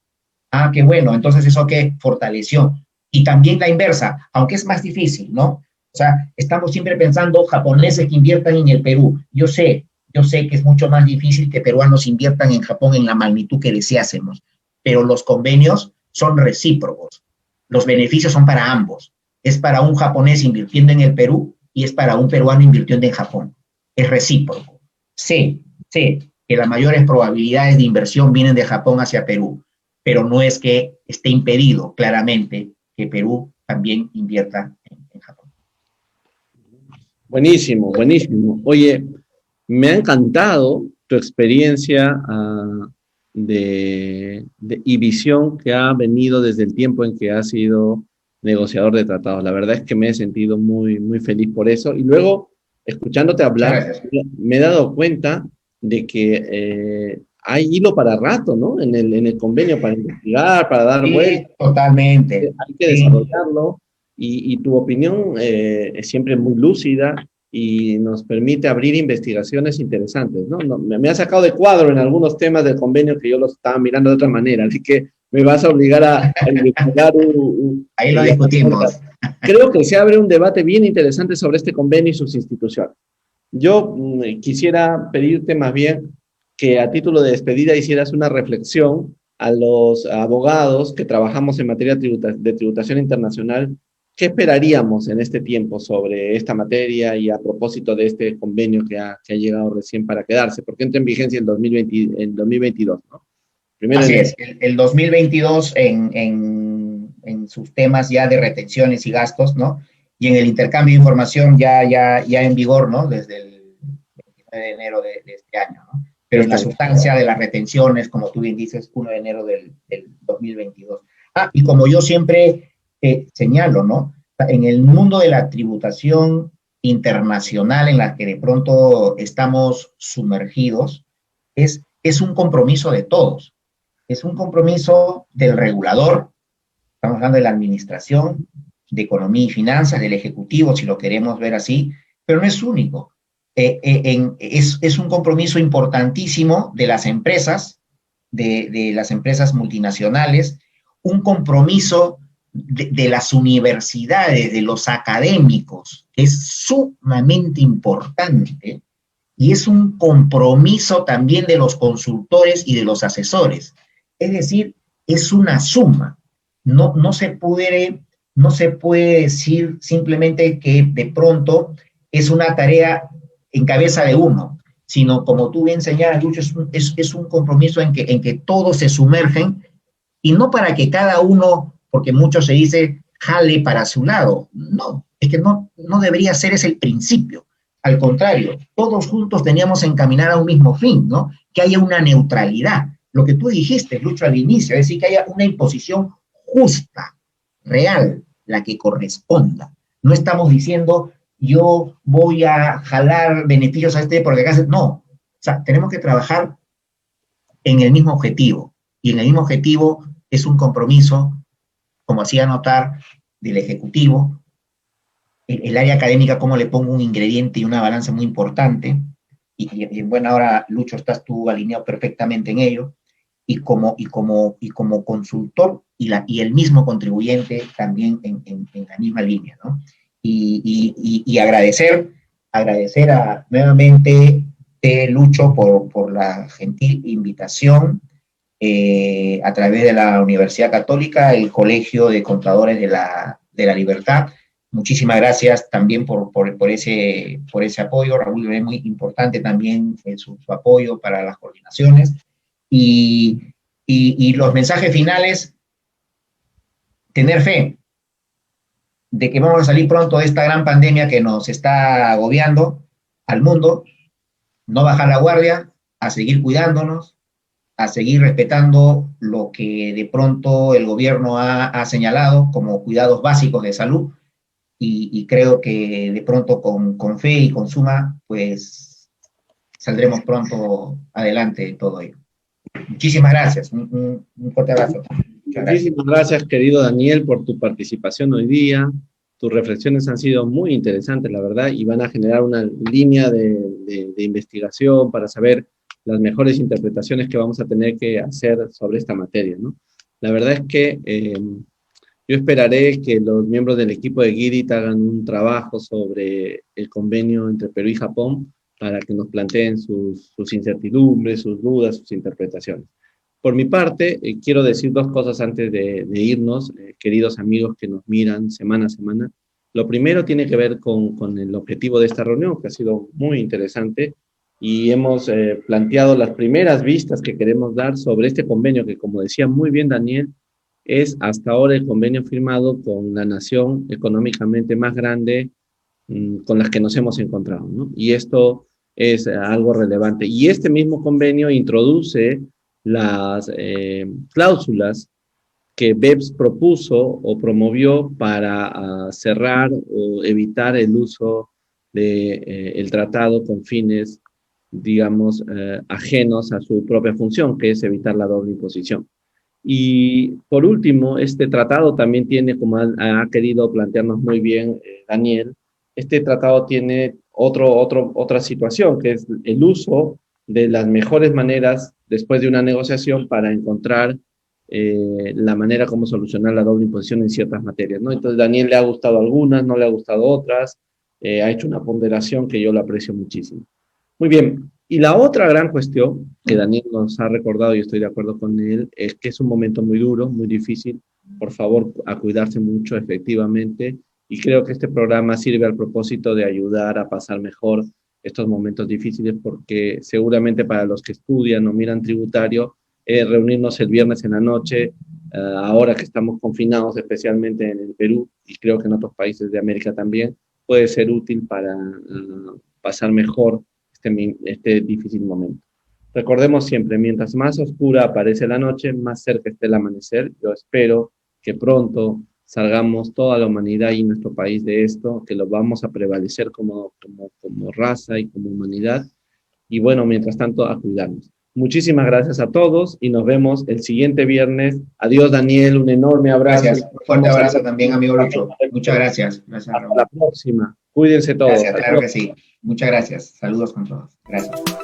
Ah, qué bueno, entonces eso que fortaleció. Y también la inversa, aunque es más difícil, ¿no? O sea, estamos siempre pensando japoneses que inviertan en el Perú. Yo sé que es mucho más difícil que peruanos inviertan en Japón en la magnitud que deseásemos, pero los convenios son recíprocos. Los beneficios son para ambos. Es para un japonés invirtiendo en el Perú y es para un peruano invirtiendo en Japón. Es recíproco. Sé que las mayores probabilidades de inversión vienen de Japón hacia Perú, pero no es que esté impedido claramente que Perú también invierta en Japón. Buenísimo, buenísimo. Oye, me ha encantado tu experiencia y visión que ha venido desde el tiempo en que has sido negociador de tratados. La verdad es que me he sentido muy, muy feliz por eso. Y luego, escuchándote Muchas hablar, gracias. me he dado cuenta de que hay hilo para rato, ¿no? En el convenio para investigar, para dar vueltas, Sí, totalmente. hay que Sí, desarrollarlo y tu opinión es siempre muy lúcida y nos permite abrir investigaciones interesantes, ¿no? Me ha sacado de cuadro en algunos temas del convenio que yo los estaba mirando de otra manera, así que me vas a obligar a investigar ahí lo las preguntas. discutimos. Creo que se abre un debate bien interesante sobre este convenio y sus instituciones. Yo quisiera pedirte más bien que a título de despedida hicieras una reflexión a los abogados que trabajamos en materia de tributación internacional. ¿Qué esperaríamos en este tiempo sobre esta materia y a propósito de este convenio que ha llegado recién para quedarse? Porque entra en vigencia en 2022, ¿no? Primero Así enero. es, el 2022 en sus temas ya de retenciones y gastos, ¿no? Y en el intercambio de información ya en vigor, ¿no? Desde el 29 de enero de este año, ¿no? Pero en la sustancia de las retenciones, como tú bien dices, 1 de enero del 2022. Ah, y como yo siempre señalo, ¿no? En el mundo de la tributación internacional en la que de pronto estamos sumergidos, es un compromiso de todos. Es un compromiso del regulador, estamos hablando de la administración, de economía y finanzas, del ejecutivo, si lo queremos ver así, pero no es único. Es un compromiso importantísimo de las empresas, de las empresas multinacionales, un compromiso de las universidades, de los académicos, que es sumamente importante, y es un compromiso también de los consultores y de los asesores. Es decir, es una suma. No se puede decir simplemente que de pronto es una tarea en cabeza de uno, sino como tú bien señalas, Lucho, es un compromiso en que todos se sumergen y no para que cada uno, porque mucho se dice, jale para su lado. No, es que no debería ser ese el principio. Al contrario, todos juntos teníamos que encaminar a un mismo fin, ¿no? Que haya una neutralidad. Lo que tú dijiste, Lucho, al inicio, es decir, que haya una imposición justa, real, la que corresponda. No estamos diciendo, yo voy a jalar beneficios a este porque acá no. O sea, tenemos que trabajar en el mismo objetivo. Y en el mismo objetivo es un compromiso, como hacía notar, del Ejecutivo, el área académica, cómo le pongo un ingrediente y una balanza muy importante, y en buena hora, Lucho, estás tú alineado perfectamente en ello, y como consultor y el mismo contribuyente también en la misma línea, ¿no? Y agradecer nuevamente, Lucho, por la gentil invitación a través de la Universidad Católica, el Colegio de Contadores de la Libertad. Muchísimas gracias también por ese apoyo. Raúl, es muy importante también su apoyo para las coordinaciones. Y los mensajes finales, tener fe de que vamos a salir pronto de esta gran pandemia que nos está agobiando al mundo, no bajar la guardia, a seguir cuidándonos, a seguir respetando lo que de pronto el gobierno ha señalado como cuidados básicos de salud y creo que de pronto con fe y con suma, pues saldremos pronto adelante de todo ello. Muchísimas gracias, un fuerte abrazo. Muchas gracias. Muchísimas gracias, querido Daniel, por tu participación hoy día. Tus reflexiones han sido muy interesantes, la verdad, y van a generar una línea de investigación para saber las mejores interpretaciones que vamos a tener que hacer sobre esta materia, ¿no? La verdad es que yo esperaré que los miembros del equipo de Girit hagan un trabajo sobre el convenio entre Perú y Japón para que nos planteen sus incertidumbres, sus dudas, sus interpretaciones. Por mi parte, quiero decir dos cosas antes de irnos, queridos amigos que nos miran semana a semana. Lo primero tiene que ver con el objetivo de esta reunión, que ha sido muy interesante, y hemos planteado las primeras vistas que queremos dar sobre este convenio que, como decía muy bien Daniel, es hasta ahora el convenio firmado con la nación económicamente más grande con las que nos hemos encontrado, ¿no? Y esto es algo relevante. Y este mismo convenio introduce las cláusulas que BEPS propuso o promovió para cerrar o evitar el uso de el tratado con fines, digamos, ajenos a su propia función, que es evitar la doble imposición. Y por último, este tratado también tiene, como ha querido plantearnos muy bien Daniel, este tratado tiene otra situación, que es el uso de las mejores maneras después de una negociación para encontrar la manera como solucionar la doble imposición en ciertas materias, ¿no? Entonces, Daniel le ha gustado algunas, no le ha gustado otras, ha hecho una ponderación que yo le aprecio muchísimo. Muy bien, y la otra gran cuestión que Daniel nos ha recordado, y estoy de acuerdo con él, es que es un momento muy duro, muy difícil. Por favor, a cuidarse mucho, efectivamente. Y creo que este programa sirve al propósito de ayudar a pasar mejor estos momentos difíciles, porque seguramente para los que estudian o miran tributario, reunirnos el viernes en la noche, ahora que estamos confinados, especialmente en el Perú, y creo que en otros países de América también, puede ser útil para pasar mejor este difícil momento. Recordemos siempre, mientras más oscura aparece la noche, más cerca esté el amanecer. Yo espero que pronto salgamos toda la humanidad y nuestro país de esto, que lo vamos a prevalecer como raza y como humanidad. Y bueno, mientras tanto, a cuidarnos. Muchísimas gracias a todos y nos vemos el siguiente viernes. Adiós, Daniel, un enorme abrazo. Gracias. Fuerte abrazo también, amigo Lucho. Muchas gracias. Hasta la próxima. Cuídense todos. Gracias, claro que sí. Muchas gracias. Saludos con todos. Gracias.